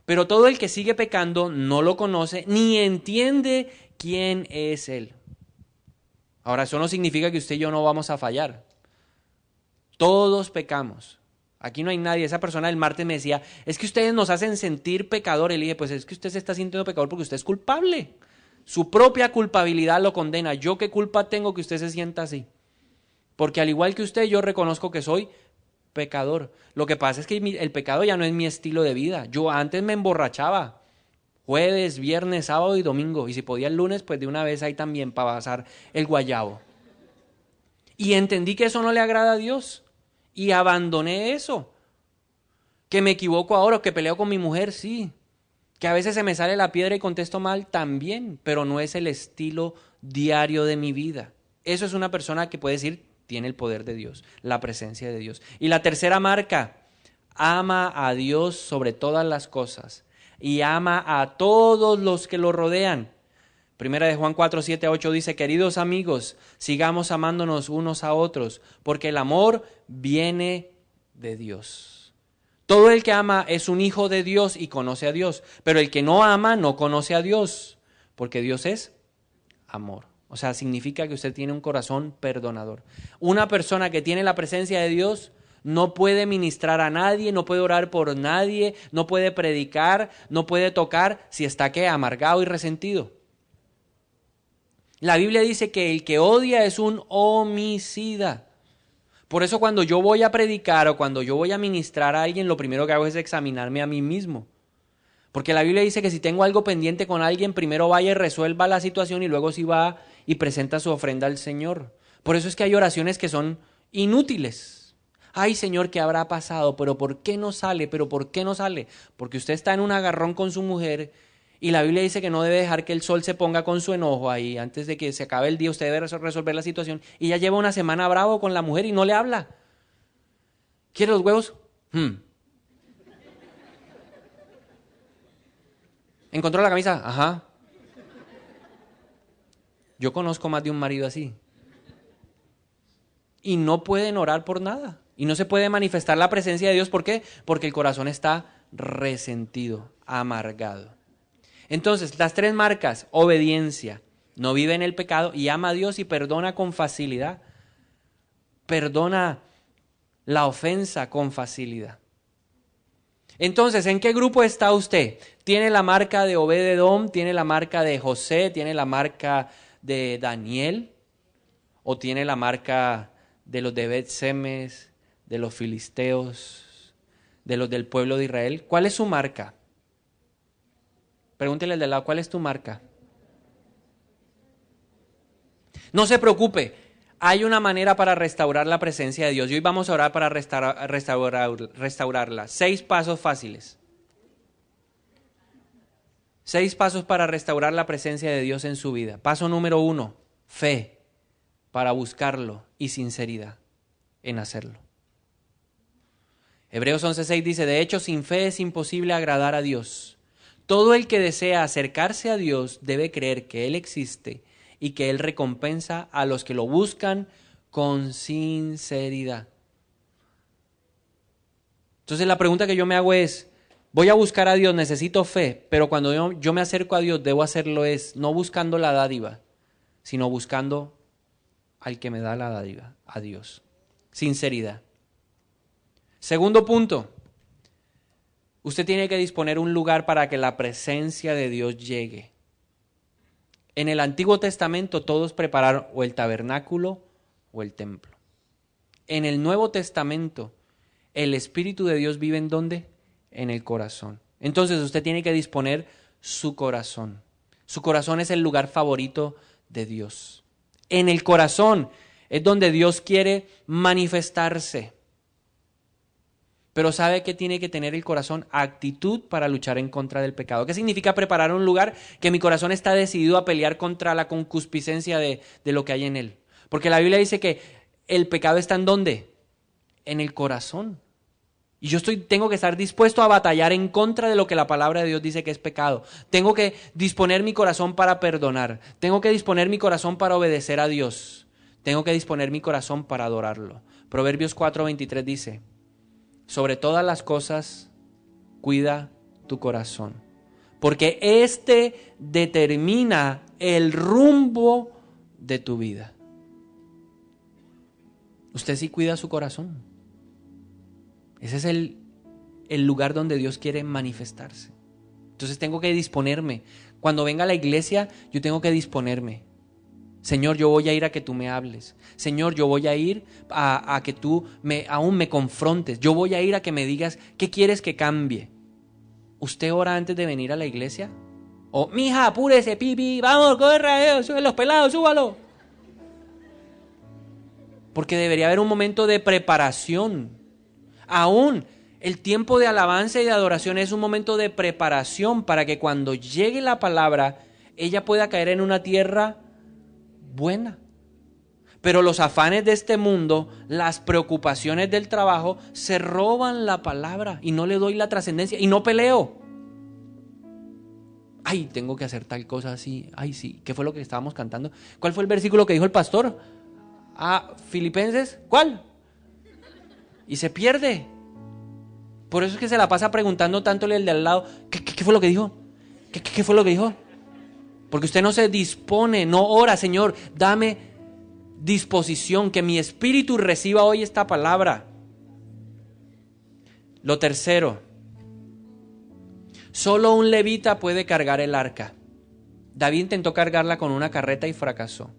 Pero todo el que sigue pecando no lo conoce ni entiende quién es él. Ahora, eso no significa que usted y yo no vamos a fallar. Todos pecamos. Aquí no hay nadie. Esa persona del martes me decía: es que ustedes nos hacen sentir pecadores. Le dije: pues es que usted se está sintiendo pecador porque usted es culpable. Su propia culpabilidad lo condena. ¿Yo qué culpa tengo que usted se sienta así? Porque al igual que usted, yo reconozco que soy pecador. Lo que pasa es que el pecado ya no es mi estilo de vida. Yo antes me emborrachaba jueves, viernes, sábado y domingo. Y si podía el lunes, pues de una vez ahí también para pasar el guayabo. Y entendí que eso no le agrada a Dios. Y abandoné eso. Que me equivoco ahora, que peleo con mi mujer, sí. Que a veces se me sale la piedra y contesto mal, también. Pero no es el estilo diario de mi vida. Eso es una persona que puede decir: tiene el poder de Dios, la presencia de Dios. Y la tercera marca: ama a Dios sobre todas las cosas y ama a todos los que lo rodean. Primera de Juan 4:7-8 dice: queridos amigos, sigamos amándonos unos a otros, porque el amor viene de Dios. Todo el que ama es un hijo de Dios y conoce a Dios, pero el que no ama no conoce a Dios, porque Dios es amor. O sea, significa que usted tiene un corazón perdonador. Una persona que tiene la presencia de Dios no puede ministrar a nadie, no puede orar por nadie, no puede predicar, no puede tocar si está ¿qué? Amargado y resentido. La Biblia dice que el que odia es un homicida. Por eso cuando yo voy a predicar o cuando yo voy a ministrar a alguien, lo primero que hago es examinarme a mí mismo. Porque la Biblia dice que si tengo algo pendiente con alguien, primero vaya y resuelva la situación y luego sí va y presenta su ofrenda al Señor. Por eso es que hay oraciones que son inútiles. Ay, Señor, ¿qué habrá pasado? ¿Pero por qué no sale? ¿Pero por qué no sale? Porque usted está en un agarrón con su mujer Y la Biblia dice que no debe dejar que el sol se ponga con su enojo ahí. Antes de que se acabe el día, usted debe resolver la situación. Y ya lleva una semana bravo con la mujer y no le habla. ¿Quiere los huevos? ¿Encontró la camisa? Ajá. Yo conozco más de un marido así. Y no pueden orar por nada. Y no se puede manifestar la presencia de Dios. ¿Por qué? Porque el corazón está resentido, amargado. Entonces, las 3 marcas: obediencia, no vive en el pecado y ama a Dios y perdona con facilidad. Perdona la ofensa con facilidad. Entonces, ¿en qué grupo está usted? ¿Tiene la marca de Obed-Edom? ¿Tiene la marca de José? ¿Tiene la marca de Daniel? ¿O tiene la marca de los de Bet-Semes, de los filisteos, de los del pueblo de Israel? ¿Cuál es su marca? Pregúntele al de lado, ¿cuál es tu marca? No se preocupe, hay una manera para restaurar la presencia de Dios. Y hoy vamos a orar para restaurarla. 6 pasos fáciles. 6 pasos para restaurar la presencia de Dios en su vida. Paso número 1, fe para buscarlo y sinceridad en hacerlo. Hebreos 11:6 dice, de hecho, sin fe es imposible agradar a Dios. Todo el que desea acercarse a Dios debe creer que Él existe y que Él recompensa a los que lo buscan con sinceridad. Entonces la pregunta que yo me hago es, voy a buscar a Dios, necesito fe, pero cuando yo me acerco a Dios, debo hacerlo no buscando la dádiva, sino buscando al que me da la dádiva, a Dios. Sinceridad. Segundo punto, usted tiene que disponer un lugar para que la presencia de Dios llegue. En el Antiguo Testamento todos prepararon o el tabernáculo o el templo. En el Nuevo Testamento el Espíritu de Dios vive ¿en dónde? En el corazón. Entonces usted tiene que disponer su corazón. Su corazón es el lugar favorito de Dios. En el corazón es donde Dios quiere manifestarse. Pero ¿sabe qué tiene que tener el corazón? Actitud para luchar en contra del pecado. ¿Qué significa preparar un lugar? Que mi corazón está decidido a pelear contra la concupiscencia de lo que hay en él. Porque la Biblia dice que el pecado está ¿en dónde? En el corazón. Y yo tengo que estar dispuesto a batallar en contra de lo que la palabra de Dios dice que es pecado. Tengo que disponer mi corazón para perdonar. Tengo que disponer mi corazón para obedecer a Dios. Tengo que disponer mi corazón para adorarlo. Proverbios 4:23 dice, sobre todas las cosas, cuida tu corazón, porque éste determina el rumbo de tu vida. Usted sí cuida su corazón. Ese es el lugar donde Dios quiere manifestarse. Entonces tengo que disponerme. Cuando venga a la iglesia, yo tengo que disponerme. Señor, yo voy a ir a que tú me hables. Señor, yo voy a ir a que tú aún me confrontes. Yo voy a ir a que me digas qué quieres que cambie. ¿Usted ora antes de venir a la iglesia? O, mija, apúrese, pipi, vamos, corre, sube los pelados, súbalo. Porque debería haber un momento de preparación. Aún el tiempo de alabanza y de adoración es un momento de preparación para que cuando llegue la palabra, ella pueda caer en una tierra buena. Pero los afanes de este mundo, las preocupaciones del trabajo, se roban la palabra y no le doy la trascendencia y no peleo. Ay, tengo que hacer tal cosa así. Ay, sí. ¿Qué fue lo que estábamos cantando? ¿Cuál fue el versículo que dijo el pastor? Filipenses. ¿Cuál? Y se pierde. Por eso es que se la pasa preguntando tanto el de al lado, ¿qué fue lo que dijo? ¿Qué fue lo que dijo? Porque usted no se dispone, no ora, Señor, dame disposición, que mi espíritu reciba hoy esta palabra. Lo tercero, solo un levita puede cargar el arca. David intentó cargarla con una carreta y fracasó.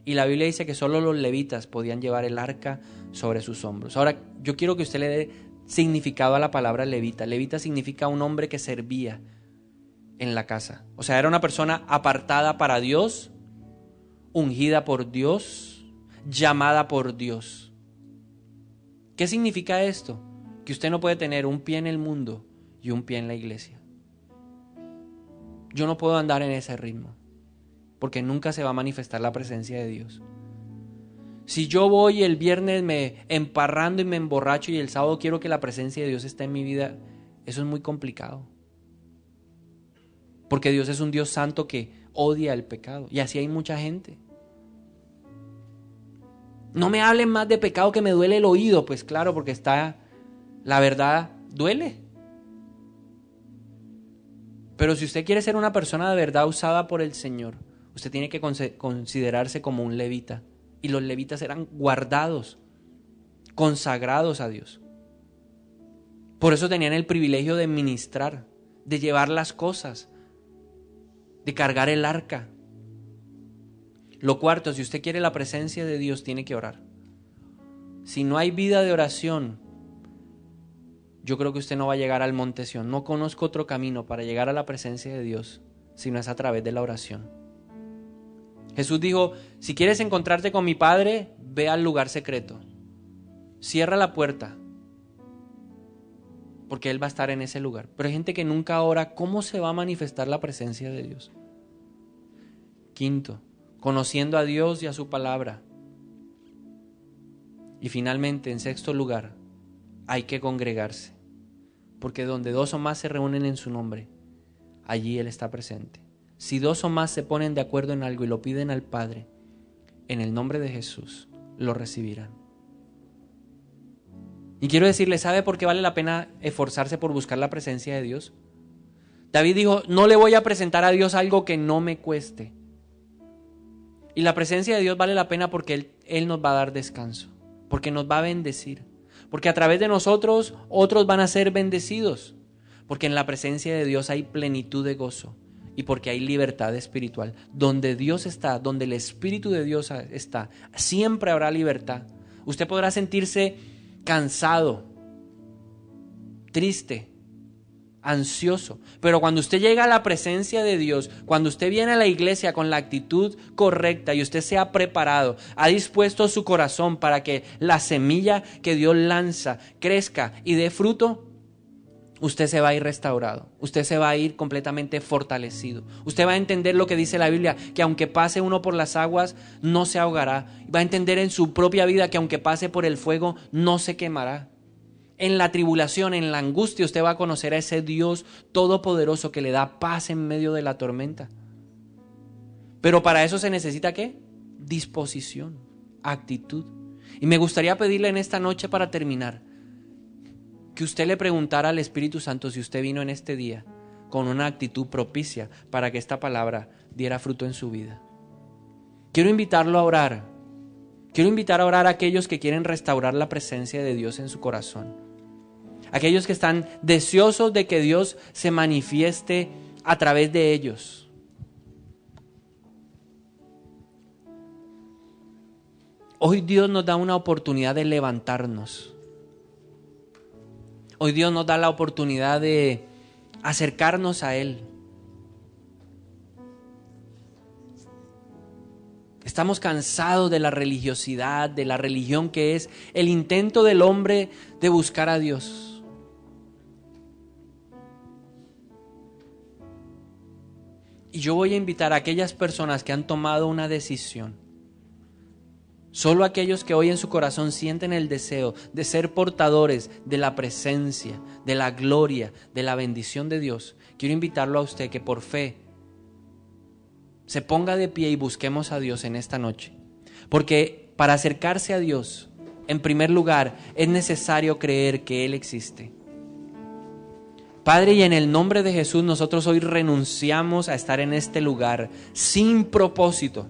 Y la Biblia dice que solo los levitas podían llevar el arca sobre sus hombros. Ahora, yo quiero que usted le dé significado a la palabra levita. Levita significa un hombre que servía en la casa. O sea, era una persona apartada para Dios, ungida por Dios, llamada por Dios. ¿Qué significa esto? Que usted no puede tener un pie en el mundo y un pie en la iglesia. Yo no puedo andar en ese ritmo, porque nunca se va a manifestar la presencia de Dios. Si yo voy el viernes me emparrando y me emborracho y el sábado quiero que la presencia de Dios esté en mi vida, eso es muy complicado. Porque Dios es un Dios santo que odia el pecado. Y así hay mucha gente. No me hablen más de pecado que me duele el oído. Pues claro, porque la verdad duele. Pero si usted quiere ser una persona de verdad usada por el Señor, usted tiene que considerarse como un levita. Y los levitas eran guardados, consagrados a Dios. Por eso tenían el privilegio de ministrar, de llevar las cosas, de cargar el arca. Lo cuarto, si usted quiere la presencia de Dios, tiene que orar. Si no hay vida de oración, yo creo que usted no va a llegar al monte Sión. No conozco otro camino para llegar a la presencia de Dios, si no es a través de la oración. Jesús dijo, si quieres encontrarte con mi Padre, ve al lugar secreto. Cierra la puerta, porque Él va a estar en ese lugar. Pero hay gente que nunca ora. ¿Cómo se va a manifestar la presencia de Dios? Quinto, conociendo a Dios y a su palabra. Y finalmente, en sexto lugar, hay que congregarse, porque donde dos o más se reúnen en su nombre, allí Él está presente. Si dos o más se ponen de acuerdo en algo y lo piden al Padre, en el nombre de Jesús, lo recibirán. Y quiero decirle, ¿sabe por qué vale la pena esforzarse por buscar la presencia de Dios? David dijo, no le voy a presentar a Dios algo que no me cueste. Y la presencia de Dios vale la pena porque Él nos va a dar descanso, porque nos va a bendecir, porque a través de nosotros otros van a ser bendecidos, porque en la presencia de Dios hay plenitud de gozo y porque hay libertad espiritual. Donde Dios está, donde el Espíritu de Dios está, siempre habrá libertad. Usted podrá sentirse cansado, triste, ansioso, pero cuando usted llega a la presencia de Dios, cuando usted viene a la iglesia con la actitud correcta y usted se ha preparado, ha dispuesto su corazón para que la semilla que Dios lanza crezca y dé fruto, usted se va a ir restaurado, usted se va a ir completamente fortalecido. Usted va a entender lo que dice la Biblia, que aunque pase uno por las aguas, no se ahogará. Va a entender en su propia vida que aunque pase por el fuego, no se quemará. En la tribulación, en la angustia, usted va a conocer a ese Dios todopoderoso que le da paz en medio de la tormenta. Pero para eso se necesita ¿qué? Disposición, actitud. Y me gustaría pedirle en esta noche, para terminar, que usted le preguntara al Espíritu Santo si usted vino en este día con una actitud propicia para que esta palabra diera fruto en su vida. Quiero invitarlo a orar. Quiero invitar a orar a aquellos que quieren restaurar la presencia de Dios en su corazón. Aquellos que están deseosos de que Dios se manifieste a través de ellos. Hoy Dios nos da una oportunidad de levantarnos. Hoy Dios nos da la oportunidad de acercarnos a Él. Estamos cansados de la religiosidad, de la religión que es el intento del hombre de buscar a Dios. Y yo voy a invitar a aquellas personas que han tomado una decisión. Solo aquellos que hoy en su corazón sienten el deseo de ser portadores de la presencia, de la gloria, de la bendición de Dios. Quiero invitarlo a usted que por fe se ponga de pie y busquemos a Dios en esta noche. Porque para acercarse a Dios, en primer lugar, es necesario creer que Él existe. Padre, y en el nombre de Jesús, nosotros hoy renunciamos a estar en este lugar sin propósito.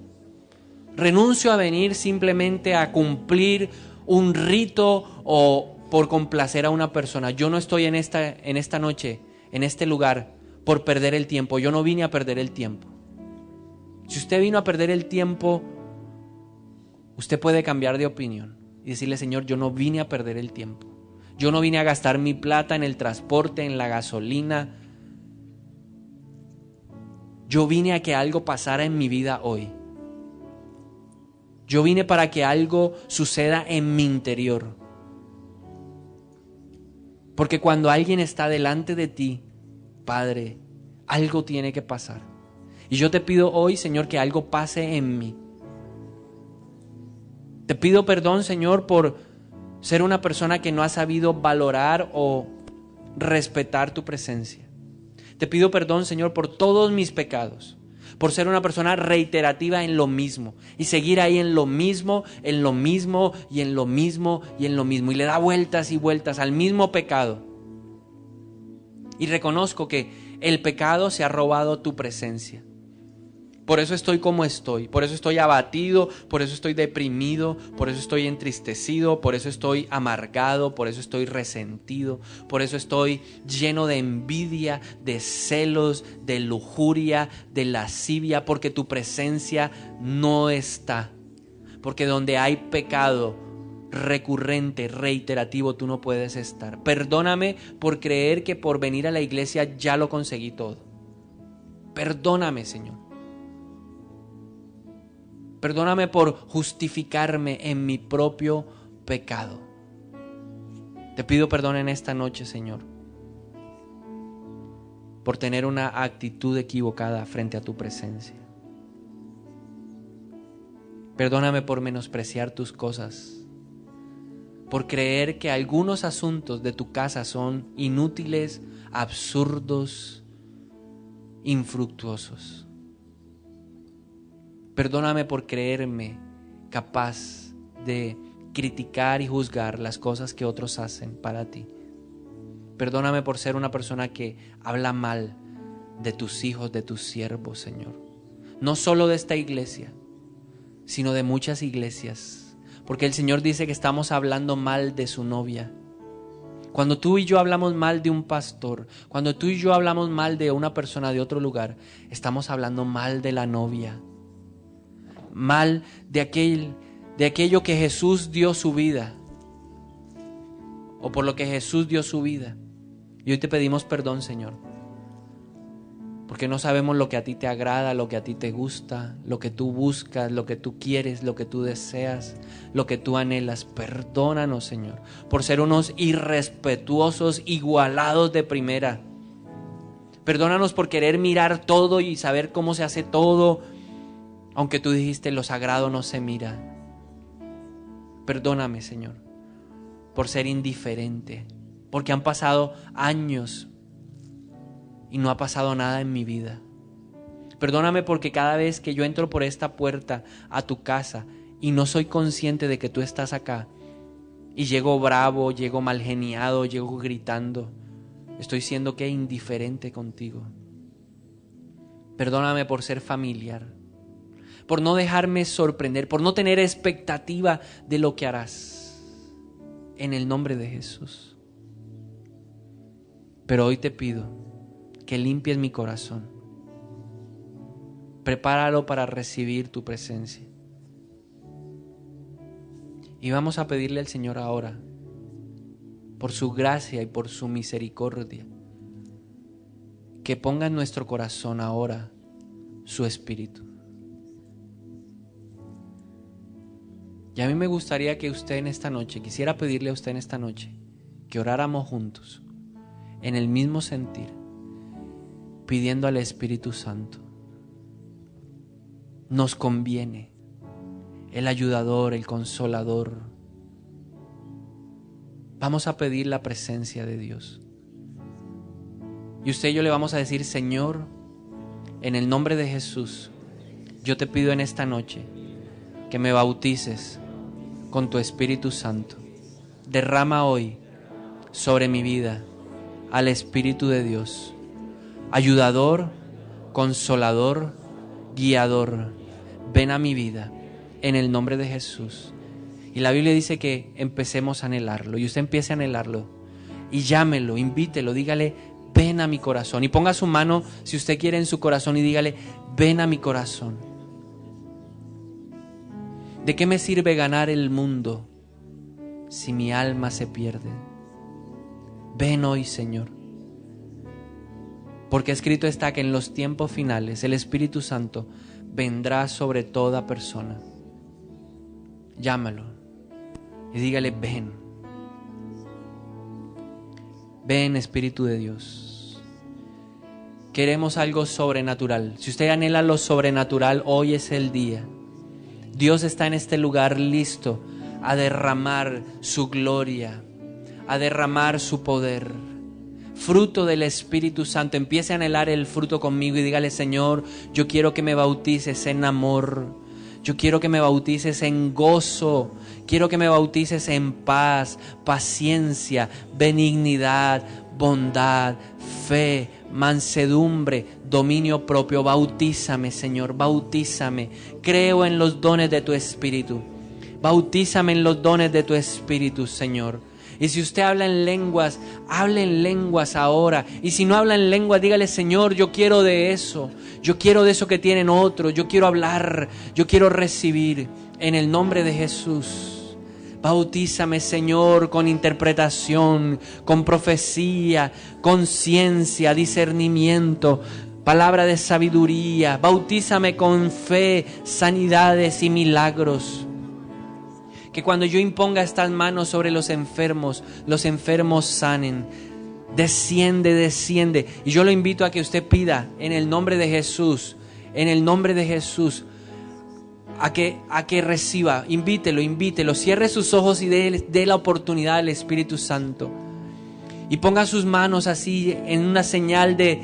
Renuncio a venir simplemente a cumplir un rito o por complacer a una persona. Yo no estoy en esta noche, en este lugar, por perder el tiempo. Yo no vine a perder el tiempo. Si usted vino a perder el tiempo, usted puede cambiar de opinión y decirle, Señor, yo no vine a perder el tiempo. Yo no vine a gastar mi plata en el transporte, en la gasolina. Yo vine a que algo pasara en mi vida hoy. Yo vine para que algo suceda en mi interior. Porque cuando alguien está delante de ti, Padre, Algo tiene que pasar. Y yo te pido hoy, Señor, que algo pase en mí. Te pido perdón, Señor, por ser una persona que no ha sabido valorar o respetar tu presencia. Te pido perdón, Señor, por todos mis pecados, por ser una persona reiterativa en lo mismo y seguir ahí en lo mismo, en lo mismo y en lo mismo y en lo mismo. Y le da vueltas y vueltas al mismo pecado. Y reconozco que el pecado se ha robado tu presencia. Por eso estoy como estoy, por eso estoy abatido, por eso estoy deprimido, por eso estoy entristecido, por eso estoy amargado, por eso estoy resentido, por eso estoy lleno de envidia, de celos, de lujuria, de lascivia, porque tu presencia no está. Porque donde hay pecado recurrente, reiterativo, tú no puedes estar. Perdóname por creer que por venir a la iglesia ya lo conseguí todo. Perdóname, Señor. Perdóname por justificarme en mi propio pecado. Te pido perdón en esta noche, Señor, por tener una actitud equivocada frente a tu presencia. Perdóname por menospreciar tus cosas, por creer que algunos asuntos de tu casa son inútiles, absurdos, infructuosos. Perdóname por creerme capaz de criticar y juzgar las cosas que otros hacen para ti. Perdóname por ser una persona que habla mal de tus hijos, de tus siervos, Señor. No solo de esta iglesia, sino de muchas iglesias. Porque el Señor dice que estamos hablando mal de su novia. Cuando tú y yo hablamos mal de un pastor, cuando tú y yo hablamos mal de una persona de otro lugar, estamos hablando mal de la novia. Mal de aquello que Jesús dio su vida, o por lo que Jesús dio su vida. Y hoy te pedimos perdón, Señor, porque no sabemos lo que a ti te agrada, lo que a ti te gusta, lo que tú buscas, lo que tú quieres, lo que tú deseas, lo que tú anhelas. Perdónanos, Señor, por ser unos irrespetuosos, igualados de primera. Perdónanos por querer mirar todo y saber cómo se hace todo, aunque tú dijiste lo sagrado no se mira. Perdóname, Señor, por ser indiferente, porque han pasado años y no ha pasado nada en mi vida. Perdóname porque cada vez que yo entro por esta puerta a tu casa y no soy consciente de que tú estás acá, y llego bravo, llego malgeniado, llego gritando, estoy siendo que indiferente contigo. Perdóname por ser familiar, por no dejarme sorprender, por no tener expectativa de lo que harás. En el nombre de Jesús. Pero hoy te pido que limpies mi corazón. Prepáralo para recibir tu presencia. Y vamos a pedirle al Señor ahora, por su gracia y por su misericordia, que ponga en nuestro corazón ahora su espíritu. Y a mí me gustaría que usted en esta noche, quisiera pedirle a usted en esta noche, que oráramos juntos, en el mismo sentir, pidiendo al Espíritu Santo. Nos conviene, el ayudador, el consolador. Vamos a pedir la presencia de Dios. Y usted y yo le vamos a decir: Señor, en el nombre de Jesús, yo te pido en esta noche que me bautices con tu Espíritu Santo. Derrama hoy sobre mi vida al Espíritu de Dios, ayudador, consolador, guiador. Ven a mi vida en el nombre de Jesús. Y la Biblia dice que empecemos a anhelarlo, y usted empiece a anhelarlo y llámelo, invítelo, dígale: ven a mi corazón. Y ponga su mano, si usted quiere, en su corazón y dígale: ven a mi corazón. ¿De qué me sirve ganar el mundo si mi alma se pierde? Ven hoy, Señor. Porque escrito está que en los tiempos finales el Espíritu Santo vendrá sobre toda persona. Llámalo y dígale: ven. Ven, Espíritu de Dios. Queremos algo sobrenatural. Si usted anhela lo sobrenatural, hoy es el día. Dios está en este lugar listo a derramar su gloria, a derramar su poder. Fruto del Espíritu Santo. Empiece a anhelar el fruto conmigo y dígale: Señor, yo quiero que me bautices en amor. Yo quiero que me bautices en gozo. Quiero que me bautices en paz, paciencia, benignidad, bondad, fe, mansedumbre, dominio propio. Bautízame, Señor, bautízame. Creo en los dones de tu Espíritu. Bautízame en los dones de tu Espíritu, Señor. Y si usted habla en lenguas, hable en lenguas ahora. Y si no habla en lenguas, dígale: Señor, yo quiero de eso. Yo quiero de eso que tienen otros. Yo quiero hablar. Yo quiero recibir. En el nombre de Jesús. Bautízame, Señor, con interpretación, con profecía, con ciencia, discernimiento, palabra de sabiduría. Bautízame con fe, sanidades y milagros. Que cuando yo imponga estas manos sobre los enfermos sanen. Desciende, desciende. Y yo lo invito a que usted pida en el nombre de Jesús, en el nombre de Jesús, a que reciba. Invítelo. Cierre sus ojos y dé la oportunidad al Espíritu Santo. Y ponga sus manos así en una señal de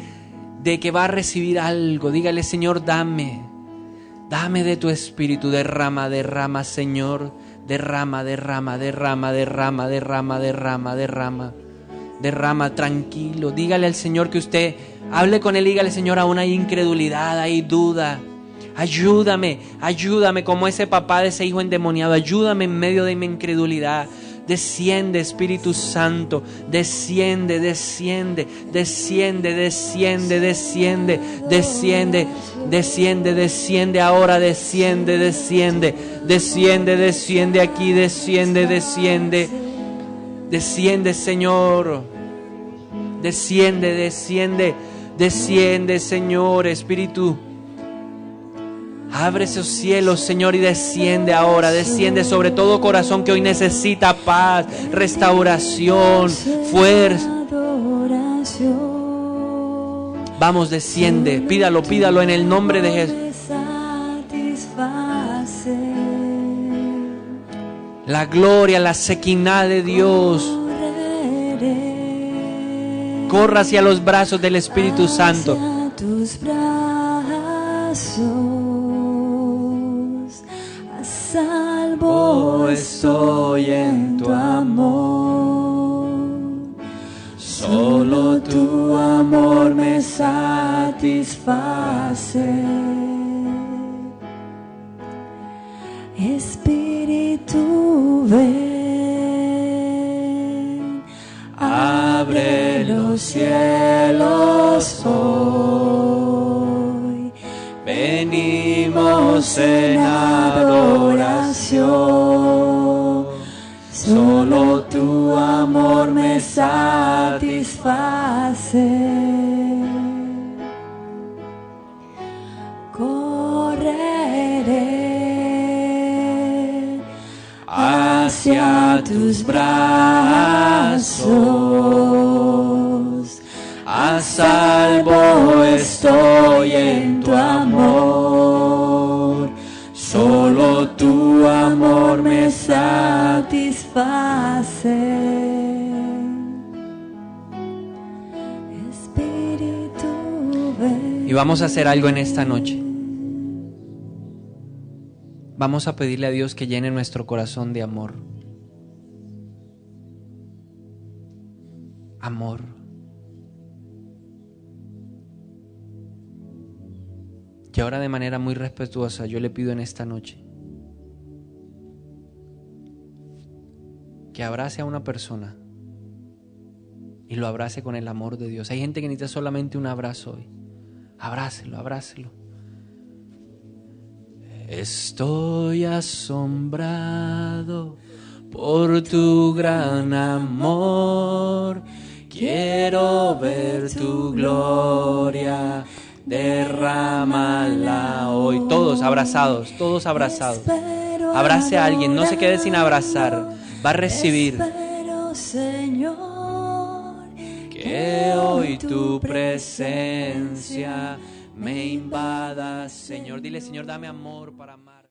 que va a recibir algo. Dígale: Señor, dame de tu Espíritu. Derrama, Señor. Derrama, tranquilo. Dígale al Señor que usted hable con Él. Dígale: Señor, aún hay incredulidad, hay duda. Ayúdame como ese papá de ese hijo endemoniado. Ayúdame en medio de mi incredulidad. Desciende, Espíritu Santo. Desciende ahora. Desciende aquí. Desciende, Señor. Desciende, Señor. Espíritu, abre esos cielos, Señor, y desciende ahora. Desciende sobre todo corazón que hoy necesita paz, restauración, fuerza. Vamos, desciende. Pídalo en el nombre de Jesús. La gloria, la sequidad de Dios. Corra hacia los brazos del Espíritu Santo. Salvo estoy en tu amor, solo tu amor me satisface. Espíritu, ven, abre los cielos hoy. Venimos en adoración, solo tu amor me satisface. Correré hacia tus brazos, a salvo estoy en tu amor, solo tu amor me satisface. Espíritu, ven. Y vamos a hacer algo en esta noche. Vamos a pedirle a Dios que llene nuestro corazón de amor. Amor. Y ahora, de manera muy respetuosa, yo le pido en esta noche que abrace a una persona y lo abrace con el amor de Dios. Hay gente que necesita solamente un abrazo hoy. Abrácelo. Estoy asombrado por tu gran amor. Quiero ver tu gloria. Derrámala hoy. Todos abrazados. Abrace a alguien, no se quede sin abrazar. Va a recibir. Que hoy hoy tu presencia me invada, Señor. Dile, Señor, dame amor para amar.